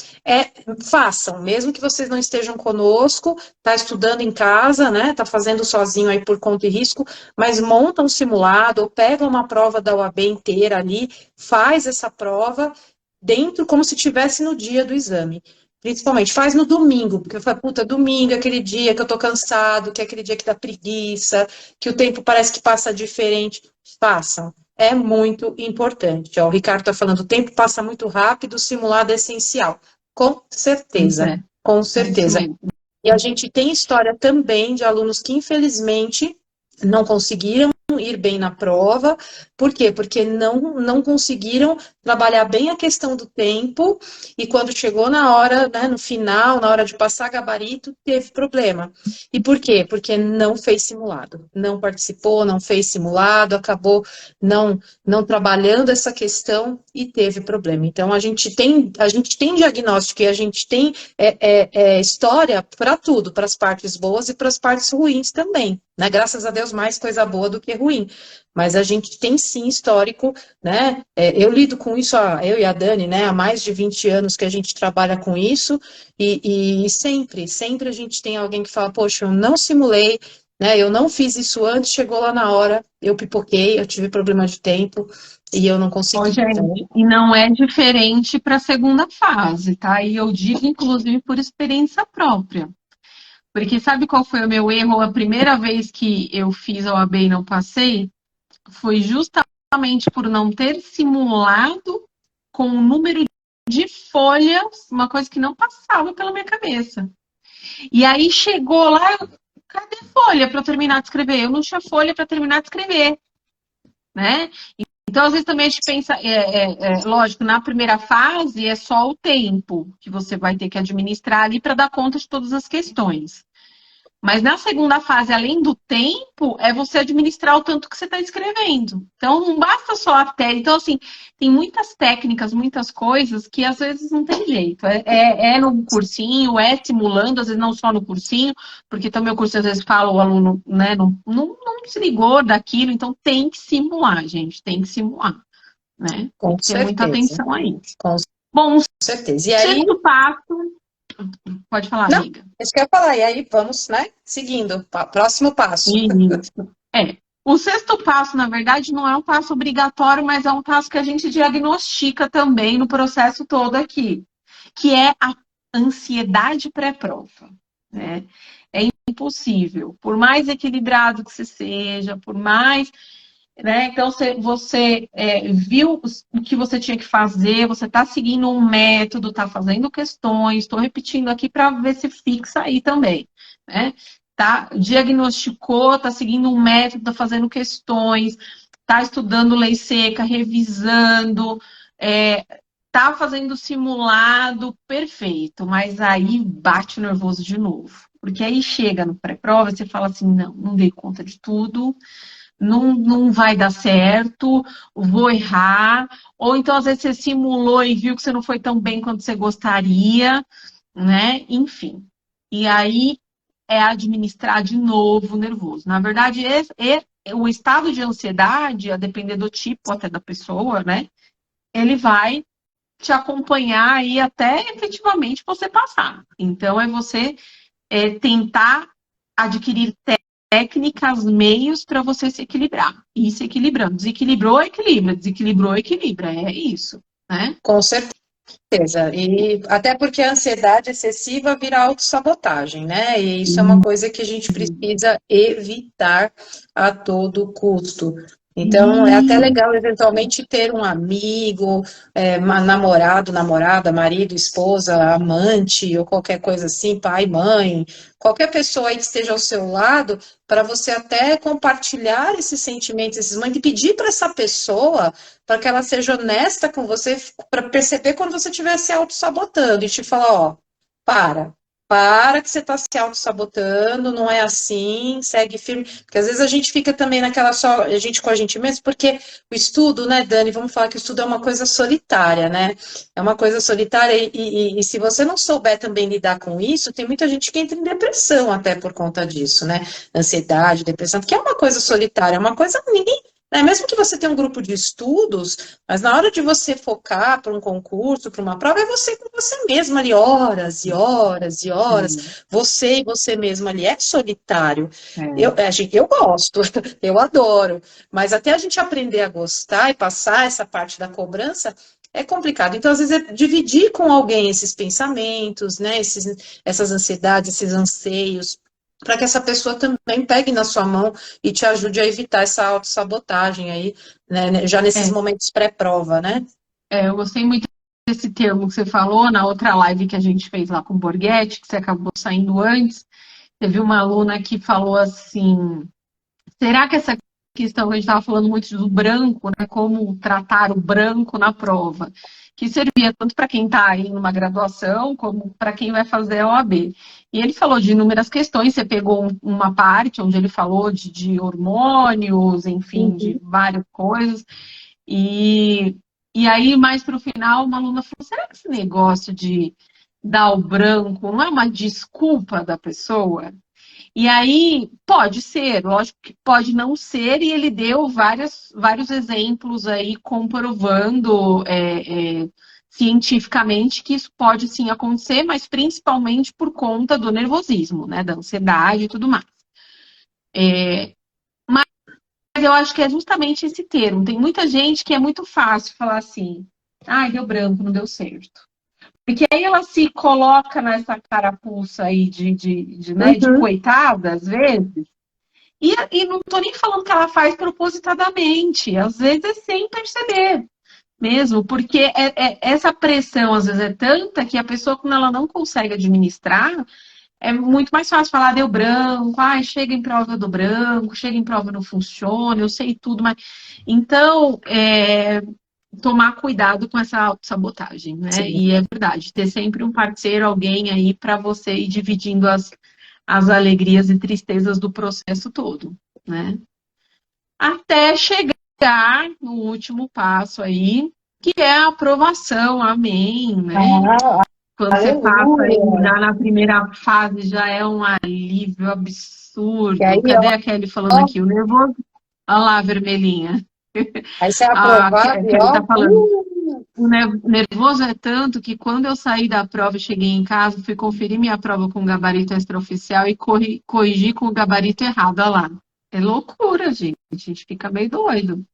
B: façam, mesmo que vocês não estejam conosco, tá estudando em casa, né, tá fazendo sozinho aí por conta e risco, mas monta um simulado, ou pega uma prova da UAB inteira ali, faz essa prova dentro, como se estivesse no dia do exame. Principalmente, faz no domingo, porque eu falo, puta, domingo é aquele dia que eu tô cansado, que é aquele dia que dá preguiça, que o tempo parece que passa diferente. Façam. É muito importante. Ó, o Ricardo tá falando, o tempo passa muito rápido, o simulado é essencial. Com certeza, com certeza. E a gente tem história também de alunos que, infelizmente, não conseguiram ir bem na prova. Por quê? Porque não conseguiram trabalhar bem a questão do tempo e quando chegou na hora, né, no final, na hora de passar gabarito, teve problema. E por quê? Porque não fez simulado, não participou, não fez simulado, acabou não trabalhando essa questão e teve problema. Então, a gente tem diagnóstico e a gente tem história para tudo, para as partes boas e para as partes ruins também, né? Graças a Deus, mais coisa boa do que ruim. Mas a gente tem sim histórico, né? Eu lido com isso, eu e a Dani, né? Há mais de 20 anos que a gente trabalha com isso, e sempre a gente tem alguém que fala, poxa, eu não simulei, né? Eu não fiz isso antes, chegou lá na hora, eu pipoquei, eu tive problema de tempo e eu não consegui.
C: Gente, e não é diferente para a segunda fase, tá? E eu digo, inclusive, por experiência própria. Porque sabe qual foi o meu erro? A primeira vez que eu fiz a OAB e não passei, foi justamente por não ter simulado com o número de folhas, uma coisa que não passava pela minha cabeça. E aí chegou lá, cadê folha para eu terminar de escrever? Eu não tinha folha para terminar de escrever, né? Então, às vezes também a gente pensa, lógico, na primeira fase é só o tempo que você vai ter que administrar ali para dar conta de todas as questões. Mas na segunda fase, além do tempo, é você administrar o tanto que você está escrevendo. Então, não basta só a técnica. Então, assim, tem muitas técnicas, muitas coisas que às vezes não tem jeito. É no cursinho, é simulando, às vezes não só no cursinho, porque também o curso às vezes fala, o aluno, né, não se ligou daquilo, então tem que simular, gente, tem que simular. né?
B: Com
C: Tem que ter muita
B: certeza.
C: atenção aí.
B: Com
C: Bom, o
B: certeza. E aí,
C: sexto passo, pode falar,
B: não,
C: amiga.
B: isso que eu ia falar. E aí, vamos, né? Seguindo. Próximo passo.
C: Isso. O sexto passo, na verdade, não é um passo obrigatório, mas é um passo que a gente diagnostica também no processo todo aqui, que é a ansiedade pré-prova, né? É impossível, por mais equilibrado que você seja, por mais, né? Então, você viu o que você tinha que fazer, você está seguindo um método, está fazendo questões, estou repetindo aqui para ver se fixa aí também, né? Tá? Diagnosticou, está seguindo um método, está fazendo questões, está estudando lei seca, revisando, tá fazendo simulado, perfeito, mas aí bate nervoso de novo. Porque aí chega no pré-prova e você fala assim, não dei conta de tudo, não vai dar certo, vou errar. Ou então, às vezes, você simulou e viu que você não foi tão bem quanto você gostaria, né? Enfim. E aí é administrar de novo o nervoso. Na verdade, o estado de ansiedade, a depender do tipo até da pessoa, né? Ele vai te acompanhar aí até efetivamente você passar. Então, é você tentar adquirir técnicas, meios para você se equilibrar. E se equilibrando. Desequilibrou, equilibra. Desequilibrou, equilibra. É isso, né?
B: Com certeza. E até porque a ansiedade excessiva vira autossabotagem, né? E isso é uma coisa que a gente precisa evitar a todo custo. Então, é até legal, eventualmente, ter um amigo, namorado, namorada, marido, esposa, amante, ou qualquer coisa assim, pai, mãe, qualquer pessoa aí que esteja ao seu lado, para você até compartilhar esses sentimentos, esses momentos, e pedir para essa pessoa para que ela seja honesta com você, para perceber quando você estiver se auto-sabotando e te falar, ó, para que você está se auto-sabotando, não é assim, segue firme, porque às vezes a gente fica também naquela só, a gente com a gente mesmo, porque o estudo, né, Dani, vamos falar que o estudo é uma coisa solitária, né, é uma coisa solitária e se você não souber também lidar com isso, tem muita gente que entra em depressão até por conta disso, né, ansiedade, depressão, porque é uma coisa solitária, é uma coisa ninguém. Mesmo que você tenha um grupo de estudos, mas na hora de você focar para um concurso, para uma prova, é você com você mesma ali, horas e horas e horas. Você e você mesma ali é solitário. Eu gosto, eu adoro. Mas até a gente aprender a gostar e passar essa parte da cobrança, é complicado. Então, às vezes, é dividir com alguém esses pensamentos, né? Essas ansiedades, esses anseios, para que essa pessoa também pegue na sua mão e te ajude a evitar essa autossabotagem aí, né, já nesses momentos pré-prova, né?
C: Eu gostei muito desse termo que você falou na outra live que a gente fez lá com o Borghetti, que você acabou saindo antes. Teve uma aluna que falou assim, será que essa questão que a gente estava falando muito do branco, né, como tratar o branco na prova, que servia tanto para quem está aí numa graduação, como para quem vai fazer a OAB. E ele falou de inúmeras questões, você pegou uma parte onde ele falou de hormônios, enfim, de várias coisas, e aí, mais para o final, uma aluna falou, será que esse negócio de dar o branco não é uma desculpa da pessoa? E aí, pode ser, lógico que pode não ser, e ele deu vários exemplos aí comprovando cientificamente que isso pode sim acontecer, mas principalmente por conta do nervosismo, né, da ansiedade e tudo mais. Mas eu acho que é justamente esse termo. Tem muita gente que é muito fácil falar assim, deu branco, não deu certo. Porque aí ela se coloca nessa carapuça aí de coitada, às vezes, e não tô nem falando que ela faz propositadamente, às vezes é sem perceber mesmo, porque essa pressão às vezes é tanta que a pessoa, quando ela não consegue administrar, é muito mais fácil falar, deu branco, chega em prova do branco, chega em prova não funciona, eu sei tudo, mas... Então, tomar cuidado com essa autossabotagem, né?
B: Sim.
C: E é verdade, ter sempre um parceiro, alguém aí para você ir dividindo as alegrias e tristezas do processo todo, né? Até chegar no último passo aí, que é a aprovação, amém, né? Quando você passa aí já na primeira fase, já é um alívio absurdo.
B: E aí,
C: Cadê a Kelly falando aqui? O nervoso. Olha lá, vermelhinha.
B: Aí você é
C: A
B: aprovado e
C: Kelly
B: ó.
C: tá falando. O nervoso é tanto que quando eu saí da prova e cheguei em casa, fui conferir minha prova com o gabarito extraoficial e corrigi com o gabarito errado. Olha lá. É loucura, gente. A gente fica meio doido.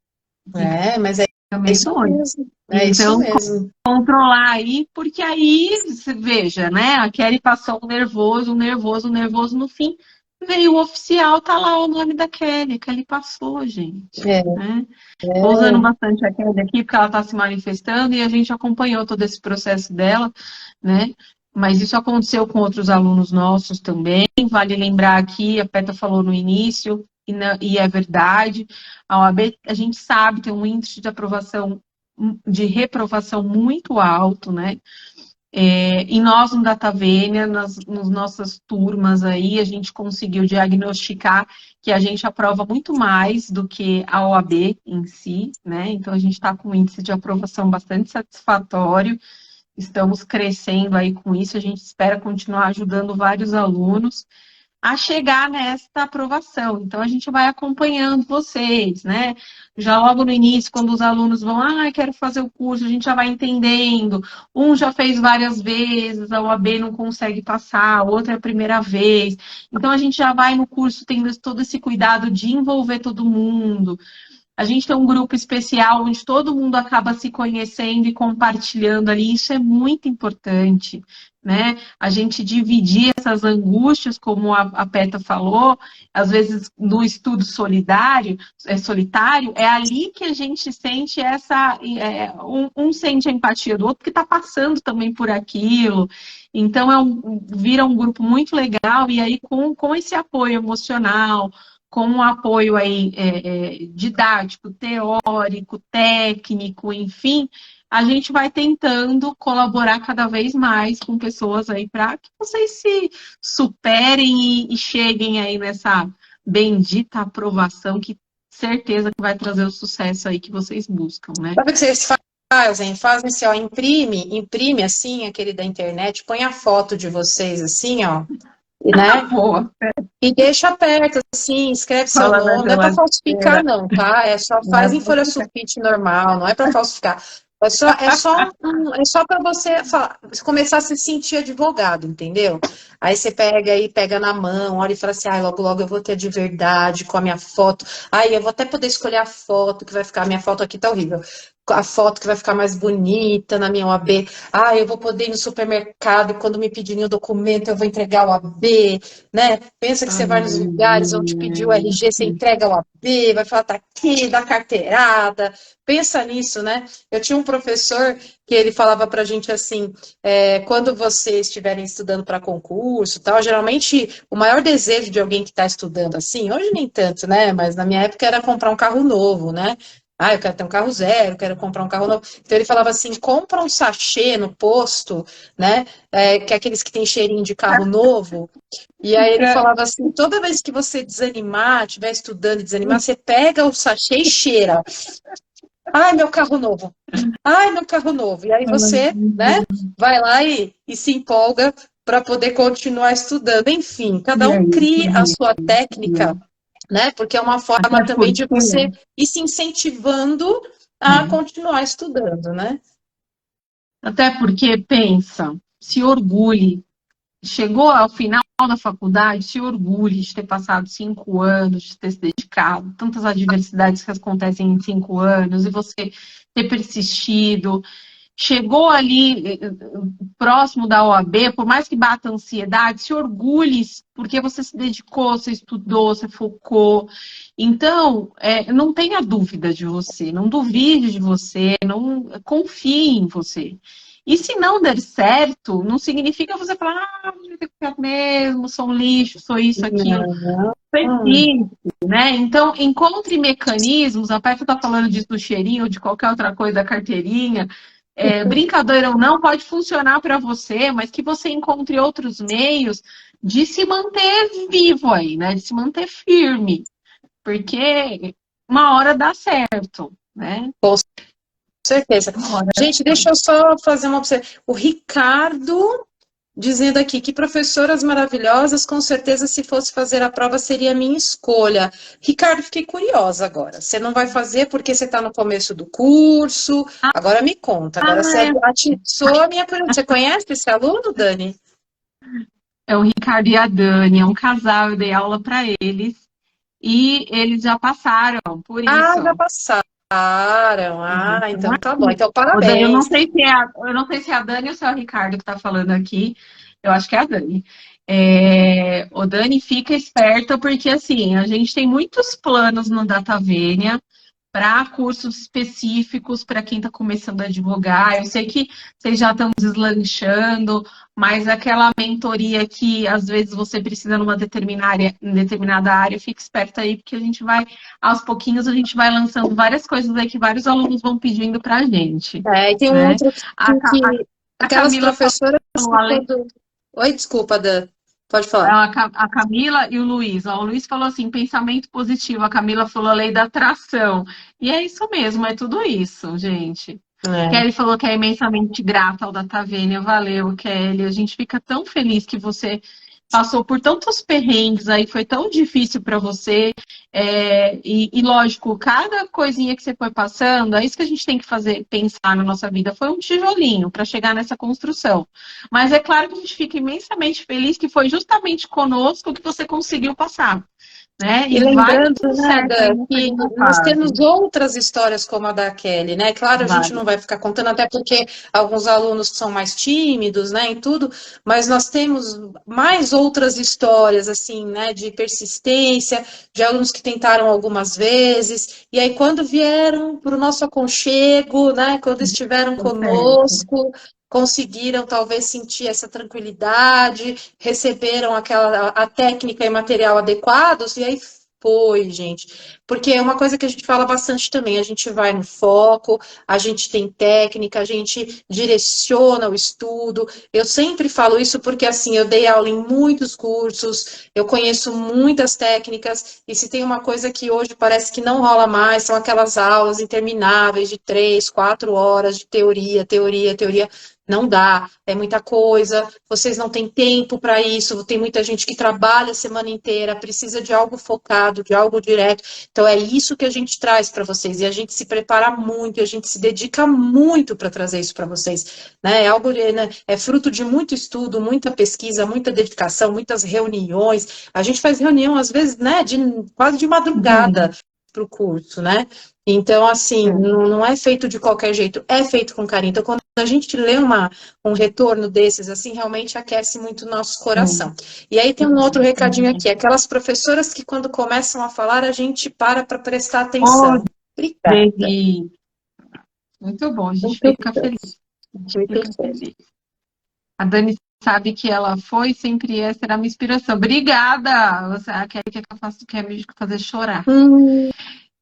B: Mas é
C: Fica meio
B: isso
C: doido.
B: mesmo. É isso
C: Então,
B: mesmo.
C: controlar aí, porque aí, você veja, né? A Kelly passou um nervoso, um nervoso, um nervoso. No fim, veio o oficial, tá lá o nome da Kelly. Kelly passou, gente.
B: É,
C: Né? Estou usando
B: é.
C: bastante a Kelly aqui, porque ela está se manifestando e a gente acompanhou todo esse processo dela, né? Mas isso aconteceu com outros alunos nossos também. Vale lembrar aqui, a Peta falou no início, e é verdade, a OAB, a gente sabe, tem um índice de aprovação, de reprovação muito alto, né? E nós, no Data Vênia, nas nossas turmas aí, a gente conseguiu diagnosticar que a gente aprova muito mais do que a OAB em si, né? Então, a gente está com um índice de aprovação bastante satisfatório, estamos crescendo aí com isso, a gente espera continuar ajudando vários alunos a chegar nesta aprovação. Então, a gente vai acompanhando vocês, né? Já logo no início, quando os alunos vão, quero fazer o curso, a gente já vai entendendo. Um já fez várias vezes, a OAB não consegue passar, outra é a primeira vez. Então, a gente já vai no curso tendo todo esse cuidado de envolver todo mundo. A gente tem um grupo especial onde todo mundo acaba se conhecendo e compartilhando ali, isso é muito importante, né? A gente dividir essas angústias, como a Peta falou, às vezes no estudo solitário, é ali que a gente sente um sente a empatia do outro que está passando também por aquilo. Então, vira um grupo muito legal, e aí com esse apoio emocional, com um apoio aí didático, teórico, técnico, enfim, a gente vai tentando colaborar cada vez mais com pessoas aí para que vocês se superem e cheguem aí nessa bendita aprovação que certeza que vai trazer o sucesso aí que vocês buscam, né?
B: Sabe o que vocês fazem? Fazem assim, ó, imprime assim, aquele da internet, põe a foto de vocês assim, ó, né?
C: Boa.
B: E deixa perto, assim, escreve seu
C: Fala na
B: nome. Não é para falsificar,
C: geladeira.
B: não, tá? É só
C: Não é
B: faz em folha sulfite normal, não é para falsificar. É só para você começar a se sentir advogado, entendeu? Aí você pega na mão, olha e fala assim, logo, logo eu vou ter de verdade com a minha foto. Eu vou até poder escolher a foto que vai ficar. A minha foto aqui tá horrível. A foto que vai ficar mais bonita na minha OAB. Eu vou poder ir no supermercado e quando me pedirem o documento eu vou entregar o OAB, né? Pensa que você vai nos lugares, vão te pedir o RG, você entrega o OAB, vai falar, tá aqui, dá carteirada. Pensa nisso, né? Eu tinha um professor que ele falava pra gente assim, quando vocês estiverem estudando para concurso, tal, geralmente o maior desejo de alguém que está estudando assim, hoje nem tanto, né? Mas na minha época era comprar um carro novo, né? Eu quero ter um carro zero, quero comprar um carro novo. Então ele falava assim, compra um sachê no posto, né? Que é aqueles que tem cheirinho de carro novo. E aí ele falava assim, toda vez que você desanimar, estiver estudando e desanimar, você pega o sachê e cheira. Meu carro novo. Meu carro novo. E aí você, né, vai lá e se empolga para poder continuar estudando. Enfim, cada um cria a sua técnica, né? Porque é uma forma também de você ir se incentivando a continuar estudando, né?
C: Até porque, pensa, se orgulhe. Chegou ao final da faculdade, se orgulhe de ter passado 5 anos, de ter se dedicado, tantas adversidades que acontecem em 5 anos, e você ter persistido. Chegou ali próximo da OAB, por mais que bata a ansiedade, se orgulhe, porque você se dedicou, você estudou, você focou. Então, não tenha dúvida de você, não duvide de você, não confie em você. E se não der certo, não significa você falar, não vai ter que ficar mesmo, sou um lixo, sou isso, aquilo. Persiste, né? Então, encontre mecanismos, a Petra está falando disso do cheirinho ou de qualquer outra coisa da carteirinha, brincadeira ou não, pode funcionar para você, mas que você encontre outros meios de se manter vivo aí, né? De se manter firme, porque uma hora dá certo, né?
B: Com certeza. Gente, deixa eu só fazer uma observação. O Ricardo dizendo aqui que professoras maravilhosas, com certeza, se fosse fazer a prova, seria a minha escolha. Ricardo, fiquei curiosa agora. Você não vai fazer porque você está no começo do curso? Agora me conta. Agora você
C: Ah,
B: atiçou a minha pergunta. Você conhece esse aluno, Dani?
C: é o Ricardo e a Dani, é um casal, eu dei aula para eles e eles já passaram, por
B: Ah,
C: isso.
B: já passaram. Ah,
C: Então,
B: então tá bom. Então,
C: o Dani, eu não
B: parabéns.
C: sei se eu não sei se é a Dani ou se é o Ricardo que está falando aqui. Eu acho que é a Dani. O Dani fica esperta porque assim, a gente tem muitos planos no DataVenia para cursos específicos para quem está começando a advogar. Eu sei que vocês já estão deslanchando, mas aquela mentoria que às vezes você precisa numa determinada área, fique esperta aí, porque a gente vai, aos pouquinhos, a gente vai lançando várias coisas aí que vários alunos vão pedindo para a gente,
B: E tem um
C: né?
B: outro
C: A,
B: que
C: a
B: aquelas
C: Camila
B: professoras
C: falou,
B: que quando... Oi, desculpa, Dan. Pode falar.
C: a Camila e o Luiz. Ó, o Luiz falou assim, pensamento positivo. A Camila falou a lei da atração. E é isso mesmo, é tudo isso, gente.
B: É.
C: Kelly falou que é imensamente grata ao Datavênia. Valeu, Kelly. A gente fica tão feliz que você passou por tantos perrengues aí, foi tão difícil para você. Lógico, cada coisinha que você foi passando, é isso que a gente tem que fazer, pensar na nossa vida. Foi um tijolinho para chegar nessa construção. Mas é claro que a gente fica imensamente feliz que foi justamente conosco que você conseguiu passar, né?
B: E
C: E vai dar
B: lembrando,
C: tudo
B: né,
C: certo aí
B: Dan,
C: na
B: que
C: segunda
B: nós temos
C: fase.
B: outras histórias como a da Kelly, né? Claro, a gente
C: Vai.
B: não vai ficar contando, até porque alguns alunos são mais tímidos, né, em tudo, mas nós temos mais outras histórias, assim, né, de persistência, de alunos que tentaram algumas vezes, e aí quando vieram para o nosso aconchego, né, quando estiveram
C: Tudo certo.
B: conosco, conseguiram talvez sentir essa tranquilidade, receberam a técnica e material adequados, e aí foi, gente. Porque é uma coisa que a gente fala bastante também, a gente vai no foco, a gente tem técnica, a gente direciona o estudo. Eu sempre falo isso porque, assim, eu dei aula em muitos cursos, eu conheço muitas técnicas, e se tem uma coisa que hoje parece que não rola mais, são aquelas aulas intermináveis de 3, 4 horas de teoria, teoria, teoria. Não dá, é muita coisa, vocês não têm tempo para isso, tem muita gente que trabalha a semana inteira, precisa de algo focado, de algo direto. Então é isso que a gente traz para vocês, e a gente se prepara muito, e a gente se dedica muito para trazer isso para vocês. Né? É algo, né, é fruto de muito estudo, muita pesquisa, muita dedicação, muitas reuniões. A gente faz reunião, às vezes, né, quase de madrugada para o curso, né? Então, assim, não é feito de qualquer jeito, é feito com carinho. Então, quando a gente lê um retorno desses, assim, realmente aquece muito o nosso coração. E aí tem um outro recadinho aqui, aquelas professoras que quando começam a falar, a gente para prestar
C: Oh,
B: atenção. Obrigada.
C: Devi. Muito bom, a gente
B: Muito
C: fica
B: bom,
C: feliz. A gente
B: muito
C: fica
B: bom.
C: feliz. A Dani sabe que ela foi, sempre é, será uma inspiração. Obrigada! Você quer que eu faça, quer me fazer chorar.
B: Hum.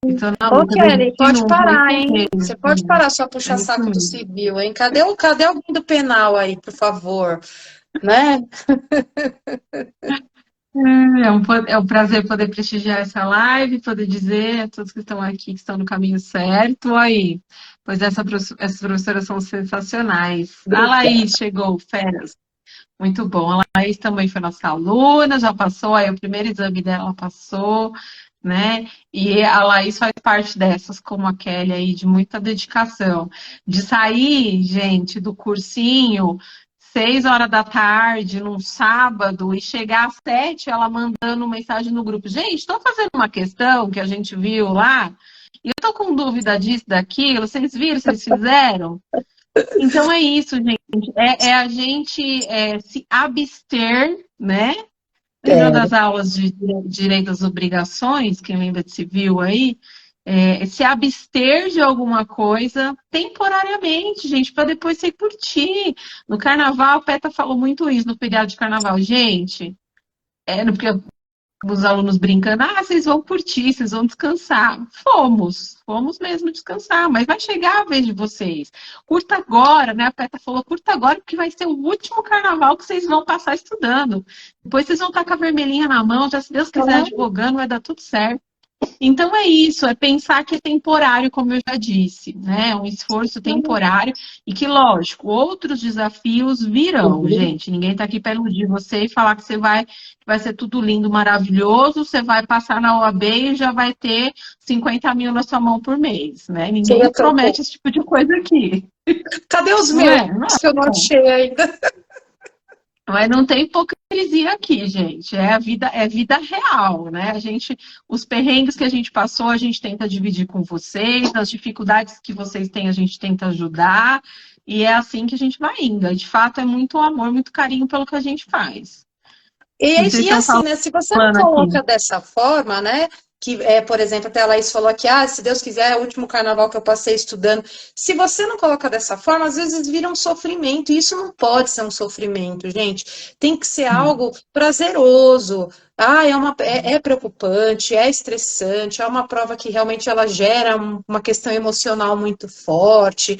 C: Então, na
B: Ô,
C: luta, Dani,
B: Kelly, pode
C: continua, é
B: parar,
C: isso
B: hein? Você pode
C: mesmo.
B: parar só
C: É
B: puxar
C: isso
B: saco do
C: mesmo.
B: civil, hein? Cadê alguém do penal aí, por favor? Né?
C: É um prazer poder prestigiar essa live, poder dizer a todos que estão aqui que estão no caminho certo. Aí, pois essas professoras são sensacionais. A
B: Obrigada.
C: Laís chegou, feras. Muito bom. A Laís também foi nossa aluna, já passou, aí o primeiro exame dela passou, né? E a Laís faz parte dessas, como a Kelly aí, de muita dedicação. De sair, gente, do cursinho, 6 horas da tarde, num sábado, e chegar às 7, ela mandando mensagem no grupo. Gente, estou fazendo uma questão que a gente viu lá, e eu tô com dúvida disso, daquilo, vocês viram, vocês fizeram? Então é isso, gente. É a gente se abster, né? Lembra
B: É.
C: das aulas de direito às obrigações? Quem lembra de civil aí? Se abster de alguma coisa temporariamente, gente, para depois você curtir. No carnaval, a Peta falou muito isso no feriado de carnaval. Gente, porque os alunos brincando, vocês vão curtir, vocês vão descansar. Fomos mesmo descansar, mas vai chegar a vez de vocês. Curta agora, né? A Peta falou, curta agora, porque vai ser o último carnaval que vocês vão passar estudando. Depois vocês vão estar com a vermelhinha na mão, já se Deus quiser advogando, vai dar tudo certo. Então é isso, é pensar que é temporário, como eu já disse, né? É um esforço temporário e que, lógico, outros desafios virão,
B: Uhum.
C: gente. Ninguém está aqui para iludir você e falar que vai ser tudo lindo, maravilhoso, você vai passar na OAB e já vai ter 50 mil na sua mão por mês, né?
B: Seria
C: Ninguém
B: tão bom.
C: promete esse tipo de coisa aqui,
B: Cadê os
C: não
B: meus
C: é? Não é
B: que eu não
C: bom.
B: achei ainda?
C: Mas não tem hipocrisia aqui, gente. É vida real, né? Os perrengues que a gente passou, a gente tenta dividir com vocês, as dificuldades que vocês têm, a gente tenta ajudar, e é assim que a gente vai indo. De fato, é muito amor, muito carinho pelo que a gente faz. Não sei
B: E
C: se eu
B: assim,
C: falo
B: né? Se você não
C: falando aqui.
B: coloca dessa forma, né? Que por exemplo, até a Laís falou aqui, se Deus quiser, é o último carnaval que eu passei estudando. Se você não coloca dessa forma, às vezes vira um sofrimento, e isso não pode ser um sofrimento, gente. Tem que ser algo prazeroso. É preocupante, é estressante, é uma prova que realmente ela gera uma questão emocional muito forte.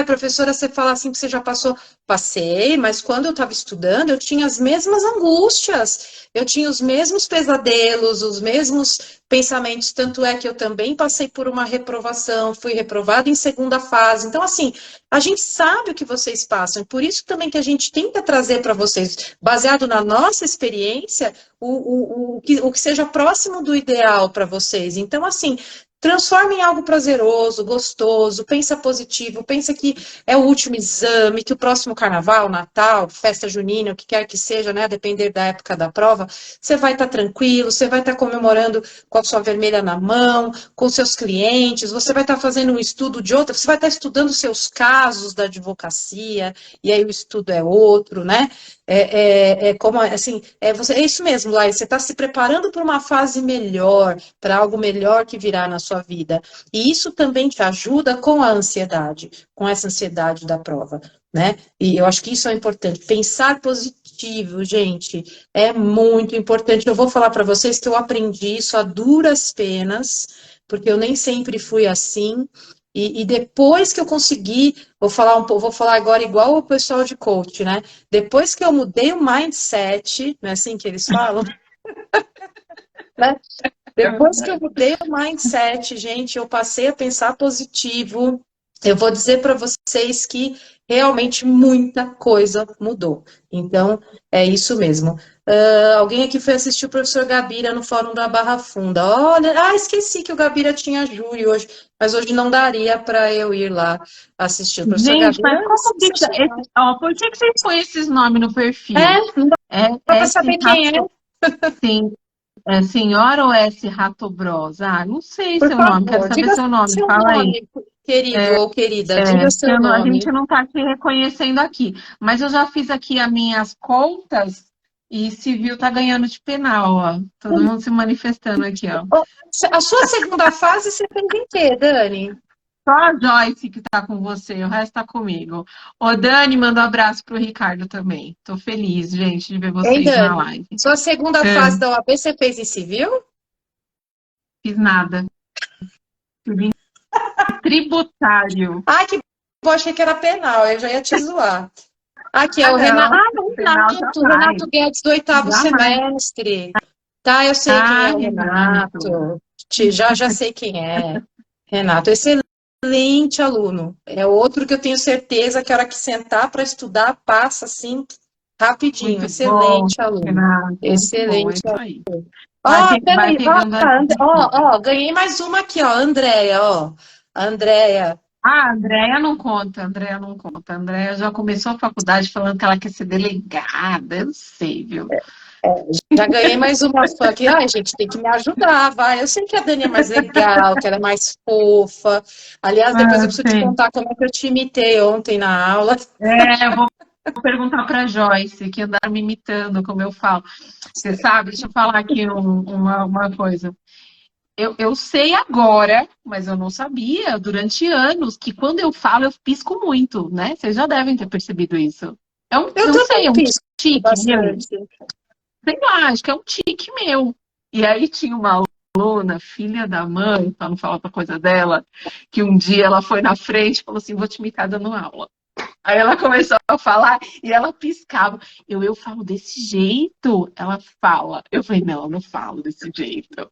B: Professora, você fala assim que você já passou. Passei, mas quando eu estava estudando, eu tinha as mesmas angústias, eu tinha os mesmos pesadelos, os mesmos pensamentos. Tanto é que eu também passei por uma reprovação, fui reprovada em segunda fase. Então, assim, a gente sabe o que vocês passam, por isso também que a gente tenta trazer para vocês, baseado na nossa experiência, o que seja próximo do ideal para vocês. Então, assim, transforma em algo prazeroso, gostoso, pensa positivo, pensa que é o último exame, que o próximo carnaval, Natal, festa junina, o que quer que seja, né, a depender da época da prova, você vai estar tranquilo, você vai estar comemorando com a sua vermelha na mão, com seus clientes, você vai estar fazendo um estudo de outra, você vai estar estudando seus casos da advocacia, e aí o estudo é outro, né? Como assim, é isso mesmo, Lai, você está se preparando para uma fase melhor, para algo melhor que virá na sua vida. E isso também te ajuda com a ansiedade, com essa ansiedade da prova, né? E eu acho que isso é importante. Pensar positivo, gente, é muito importante. Eu vou falar para vocês que eu aprendi isso a duras penas, porque eu nem sempre fui assim. E depois que eu consegui, vou falar agora igual o pessoal de coach, né? Depois que eu mudei o mindset, não é assim que eles falam? Né? Depois que eu mudei o mindset, gente, eu passei a pensar positivo. Eu vou dizer para vocês que realmente muita coisa mudou. Então, é isso mesmo. Alguém aqui foi assistir o professor Gabira no Fórum da Barra Funda. Olha, esqueci que o Gabira tinha júri hoje, mas hoje não daria para eu ir lá assistir. O professor
C: Gente,
B: Gabira
C: mas
B: é
C: como que
B: sensacional.
C: por que vocês põem esses nomes no perfil?
B: Não dá para
C: Esse
B: saber quem é.
C: rato, sim, é senhora ou esse rato bros? Não sei
B: Por
C: seu nome, quero
B: favor,
C: saber
B: diga
C: seu nome,
B: seu
C: fala aí.
B: nome, querido ou querida, diga
C: Que
B: seu
C: a gente
B: nome.
C: não está te reconhecendo aqui. Mas eu já fiz aqui as minhas contas e civil tá ganhando de penal, ó. Todo mundo se manifestando aqui, ó.
B: Ó, a sua segunda fase você fez em quê, Dani?
C: Só a Joyce que tá com você, o resto tá comigo. Ô, Dani, manda um abraço pro Ricardo também. Tô feliz, gente, de ver
B: Hein,
C: vocês na
B: Dani?
C: live.
B: Sua segunda fase da OAB você fez em civil?
C: Fiz nada. Fiz em tributário.
B: Que bom, achei que era penal, eu já ia te zoar. Aqui é o Renato.
C: Não,
B: O
C: penal
B: Renato,
C: jamais.
B: Renato Guedes do oitavo
C: Jamais.
B: semestre. Tá, eu sei quem é o
C: Renato.
B: Renato. Já sei quem é. Renato, excelente aluno. É outro que eu tenho certeza que a hora que sentar para estudar, passa assim, rapidinho.
C: Muito bom,
B: Excelente aluno.
C: Renato. Muito bom, é
B: Excelente
C: isso
B: aluno.
C: aí. Vai
B: Peraí,
C: pegando a
B: ganhei mais uma aqui, ó, Andréia, ó. Andréia.
C: A Andréia não conta, a Andréia não conta. A Andréia já começou a faculdade falando que ela quer ser delegada, eu sei, viu?
B: Já ganhei mais uma fã aqui. Gente, tem que me ajudar, vai. Eu sei que a Dani é mais legal, que ela é mais fofa. Aliás, depois eu preciso te
C: Sim.
B: contar como é que eu te imitei ontem na aula.
C: Eu vou perguntar para a Joyce, que andaram me imitando, como eu falo. Você sabe, deixa eu falar aqui uma coisa. Eu sei agora, mas eu não sabia durante anos, que quando eu falo, eu pisco muito, né? Vocês já devem ter percebido isso.
B: Eu
C: Não sei,
B: também
C: é um
B: fiz
C: tique meu.
B: bastante.
C: Sei lá, acho que é um tique meu. E aí tinha uma aluna, filha da mãe, para não falar outra coisa dela, que um dia ela foi na frente e falou assim, vou te imitar dando aula. Aí ela começou a falar e ela piscava. Eu falo desse jeito? Ela fala. Eu falei, não, eu não falo desse jeito.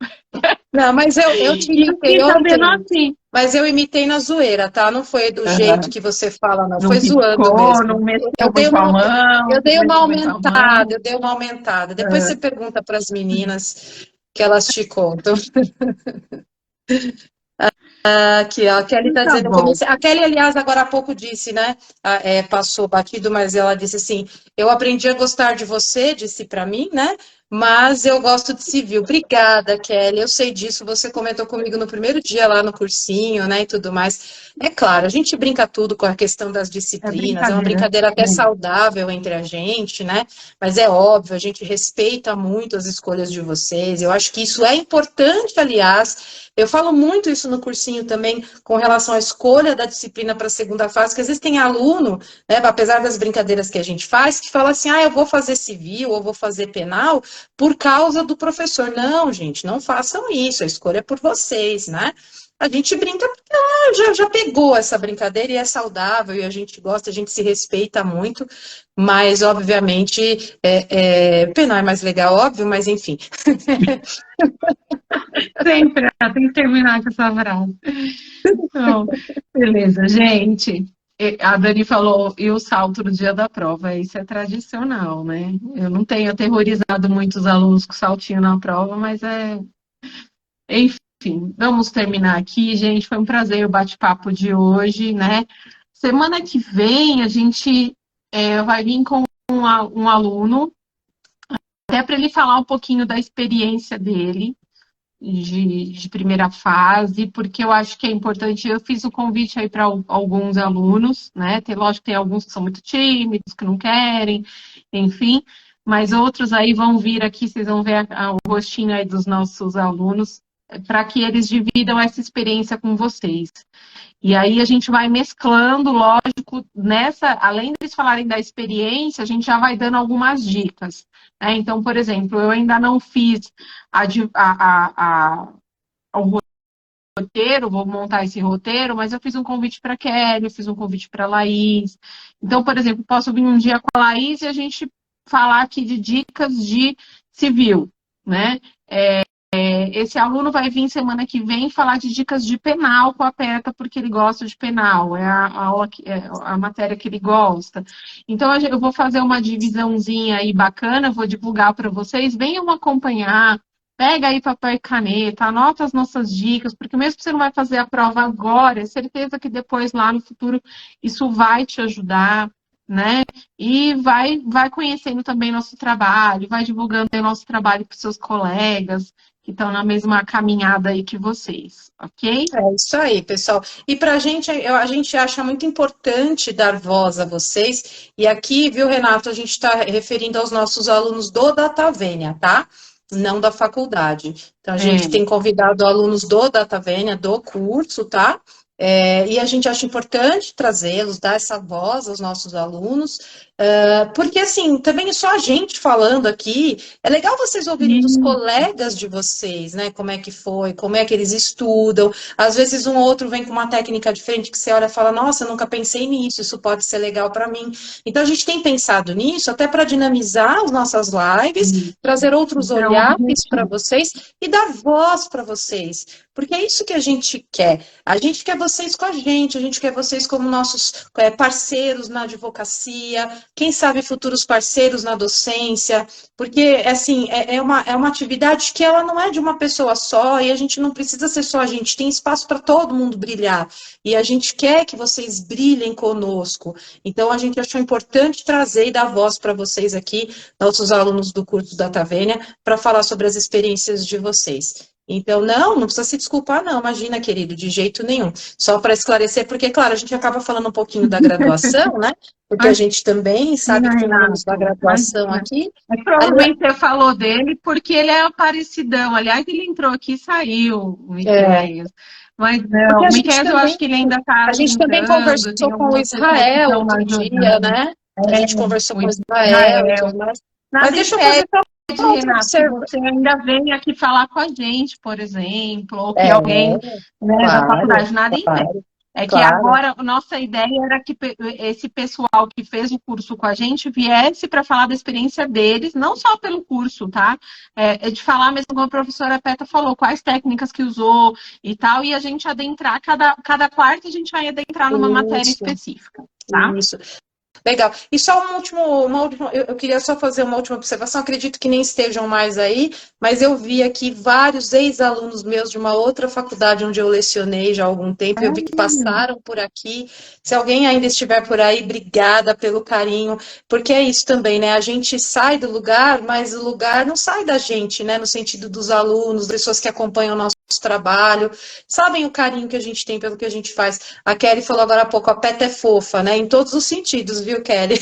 B: Não, mas eu te
C: E eu
B: imitei
C: fiquei sabendo
B: ontem,
C: assim.
B: mas eu imitei na zoeira, tá? Não foi do jeito que você fala, não.
C: Não
B: Foi zoando
C: piscou, não
B: mesmo.
C: mexeu
B: Eu dei
C: muito a
B: uma,
C: mão,
B: eu
C: não
B: dei uma
C: mexeu muito a
B: aumentada,
C: mão.
B: eu dei uma aumentada. Depois você pergunta para as meninas que elas te contam. Aqui, ó, a Kelly está
C: Tá
B: dizendo,
C: bom.
B: a Kelly, aliás, agora há pouco disse, né? Passou batido, mas ela disse assim: eu aprendi a gostar de você, disse para mim, né? Mas eu gosto de civil. Obrigada, Kelly. Eu sei disso. Você comentou comigo no primeiro dia lá no cursinho, né? E tudo mais. É claro, a gente brinca tudo com a questão das
C: É
B: disciplinas, é uma
C: brincadeira.
B: brincadeira até saudável entre a gente, né? Mas é óbvio, a gente respeita muito as escolhas de vocês. Eu acho que isso é importante, aliás. Eu falo muito isso no cursinho também, com relação à escolha da disciplina para a segunda fase, que às vezes tem aluno, né, apesar das brincadeiras que a gente faz, que fala assim, eu vou fazer civil ou vou fazer penal por causa do professor. Não, gente, não façam isso, a escolha é por vocês, né? A gente brinca porque já pegou essa brincadeira e é saudável, e a gente gosta, a gente se respeita muito, mas, obviamente, penal é mais legal, óbvio, mas enfim.
C: Sempre, tem que terminar com essa frase. Então, beleza, gente. A Dani falou, e o salto no dia da prova, isso é tradicional, né? Eu não tenho aterrorizado muitos alunos com saltinho na prova, mas enfim, vamos terminar aqui, gente. Foi um prazer o bate-papo de hoje, né? Semana que vem a gente vai vir com um aluno, até para ele falar um pouquinho da experiência dele, de primeira fase, porque eu acho que é importante. Eu fiz o convite aí para alguns alunos, né? Lógico que tem alguns que são muito tímidos, que não querem, enfim, mas outros aí vão vir aqui, vocês vão ver o rostinho aí dos nossos alunos, para que eles dividam essa experiência com vocês. E aí a gente vai mesclando, lógico, além deles falarem da experiência, a gente já vai dando algumas dicas, né? Então, por exemplo, eu ainda não fiz o roteiro, vou montar esse roteiro, mas eu fiz um convite para a Kelly, eu fiz um convite para a Laís. Então, por exemplo, posso vir um dia com a Laís e a gente falar aqui de dicas de civil, né? Esse aluno vai vir semana que vem falar de dicas de penal com a PETA, porque ele gosta de penal, é a matéria que ele gosta. Então, eu vou fazer uma divisãozinha aí bacana, vou divulgar para vocês, venham acompanhar, pega aí papel e caneta, anota as nossas dicas, porque mesmo que você não vai fazer a prova agora, é certeza que depois, lá no futuro, isso vai te ajudar, né? E vai conhecendo também nosso trabalho, vai divulgando o nosso trabalho para os seus colegas, que estão na mesma caminhada aí que vocês, ok?
B: É isso aí, pessoal. E para a gente acha muito importante dar voz a vocês. E aqui, viu, Renato, a gente está referindo aos nossos alunos do Datavênia, tá? Não da faculdade. Então, a gente tem convidado alunos do Datavênia, do curso, tá? E a gente acha importante trazê-los, dar essa voz aos nossos alunos, porque, assim, também só a gente falando aqui, é legal vocês ouvirem dos colegas de vocês, né, como é que foi, como é que eles estudam, às vezes um ou outro vem com uma técnica diferente que você olha e fala, nossa, eu nunca pensei nisso, isso pode ser legal para mim. Então, a gente tem pensado nisso até para dinamizar as nossas lives, trazer outros olhares para vocês e dar voz para vocês, porque é isso que a gente quer. A gente quer vocês com a gente quer vocês como nossos parceiros na advocacia, quem sabe futuros parceiros na docência, porque, assim, é uma atividade que ela não é de uma pessoa só, e a gente não precisa ser só a gente, tem espaço para todo mundo brilhar, e a gente quer que vocês brilhem conosco. Então, a gente achou importante trazer e dar voz para vocês aqui, nossos alunos do curso da Datavênia, para falar sobre as experiências de vocês. Então, não precisa se desculpar, não, imagina, querido, de jeito nenhum. Só para esclarecer, porque, claro, a gente acaba falando um pouquinho da graduação, né? Porque a gente também sabe que tem alunos da graduação aqui.
C: Mas provavelmente você falou dele porque ele é aparecidão. Aliás, ele entrou aqui e saiu, o Miquéias. Mas não, o Miquéias eu acho que ele ainda está.
B: A gente também conversou com o Israel outro dia, né? A gente conversou com o Israel e tudo mais. Mas deixa eu fazer
C: Renato, você ainda vem aqui falar com a gente, por exemplo, ou que alguém da faculdade nada impede. É que
B: Claro.
C: agora a nossa ideia era que esse pessoal que fez o curso com a gente viesse para falar da experiência deles, não só pelo curso, tá? É de falar mesmo como a professora Peta falou, quais técnicas que usou e tal, e a gente adentrar, cada quarta a gente vai adentrar numa matéria
B: Isso,
C: específica, tá?
B: isso. Legal. E só uma última, eu queria só fazer uma última observação, acredito que nem estejam mais aí, mas eu vi aqui vários ex-alunos meus de uma outra faculdade onde eu lecionei já há algum tempo, eu vi que passaram por aqui. Se alguém ainda estiver por aí, obrigada pelo carinho, porque é isso também, né? A gente sai do lugar, mas o lugar não sai da gente, né? No sentido dos alunos, pessoas que acompanham o nosso trabalho, sabem o carinho que a gente tem pelo que a gente faz. A Kelly falou agora há pouco, a Peta é fofa, né? Em todos os sentidos, viu, Kelly?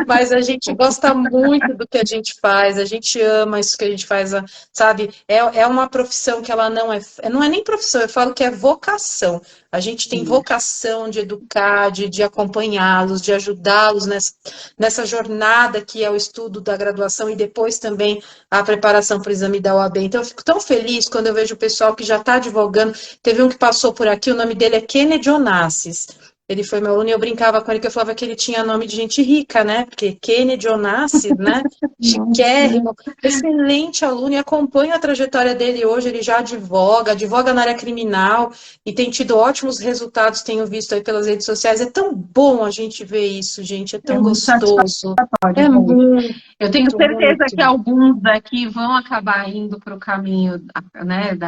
B: Mas a gente gosta muito do que a gente faz, a gente ama isso que a gente faz, sabe? É uma profissão que ela não é nem profissão, eu falo que é vocação. A gente tem vocação de educar, de acompanhá-los, de ajudá-los nessa jornada que é o estudo da graduação e depois também a preparação para o exame da OAB. Então, eu fico tão feliz quando eu vejo o pessoal que já está advogando. Teve um que passou por aqui, o nome dele é Kennedy Onassis. Ele foi meu aluno e eu brincava com ele que eu falava que ele tinha nome de gente rica, né? Porque Kennedy Onassis, né? Chiquérrimo. Excelente aluno e acompanho a trajetória dele hoje. Ele já advoga na área criminal e tem tido ótimos resultados, tenho visto aí pelas redes sociais. É tão bom a gente ver isso, gente. É tão gostoso. É muito.
C: Eu tenho certeza
B: muito.
C: que alguns daqui vão acabar indo para o caminho, né,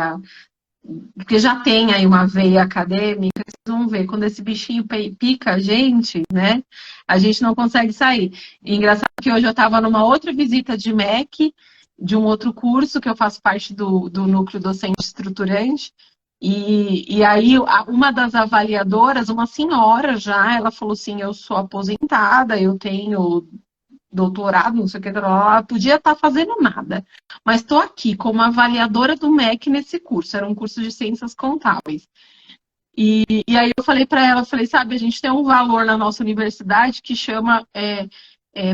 C: porque já tem aí uma veia acadêmica, vocês vão ver, quando esse bichinho pica a gente, né, a gente não consegue sair. E engraçado que hoje eu estava numa outra visita de MEC, de um outro curso, que eu faço parte do núcleo docente estruturante, e aí uma das avaliadoras, uma senhora já, ela falou assim, eu sou aposentada, eu tenho doutorado, não sei o que, ela podia estar fazendo nada. Mas estou aqui como avaliadora do MEC nesse curso, era um curso de ciências contábeis. E aí eu falei para ela, sabe, a gente tem um valor na nossa universidade que chama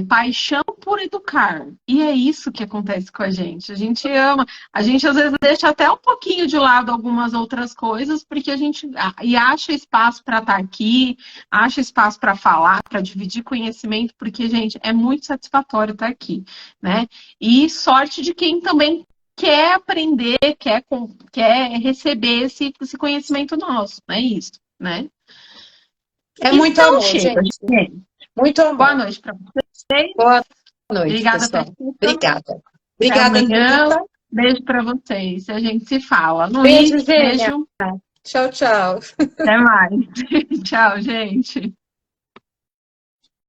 C: paixão por educar. E é isso que acontece com a gente ama. A gente às vezes deixa até um pouquinho de lado algumas outras coisas, porque a gente acha espaço para estar aqui, acha espaço para falar, para dividir conhecimento, porque, gente, é muito satisfatório estar aqui, né? E sorte de quem também quer aprender, quer receber esse conhecimento nosso, é isso, né?
B: É muito
C: Então,
B: amor,
C: chega,
B: gente. Muito amor.
C: Boa noite para vocês.
B: Boa noite,
C: Obrigada,
B: pessoal.
C: Pepita.
B: Obrigada. Obrigada,
C: amanhã.
B: Anitta.
C: Beijo para vocês. A gente se fala.
B: Beijo,
C: Luiz,
B: gêmea.
C: beijo.
B: Tchau, tchau.
C: Até mais. Tchau, gente.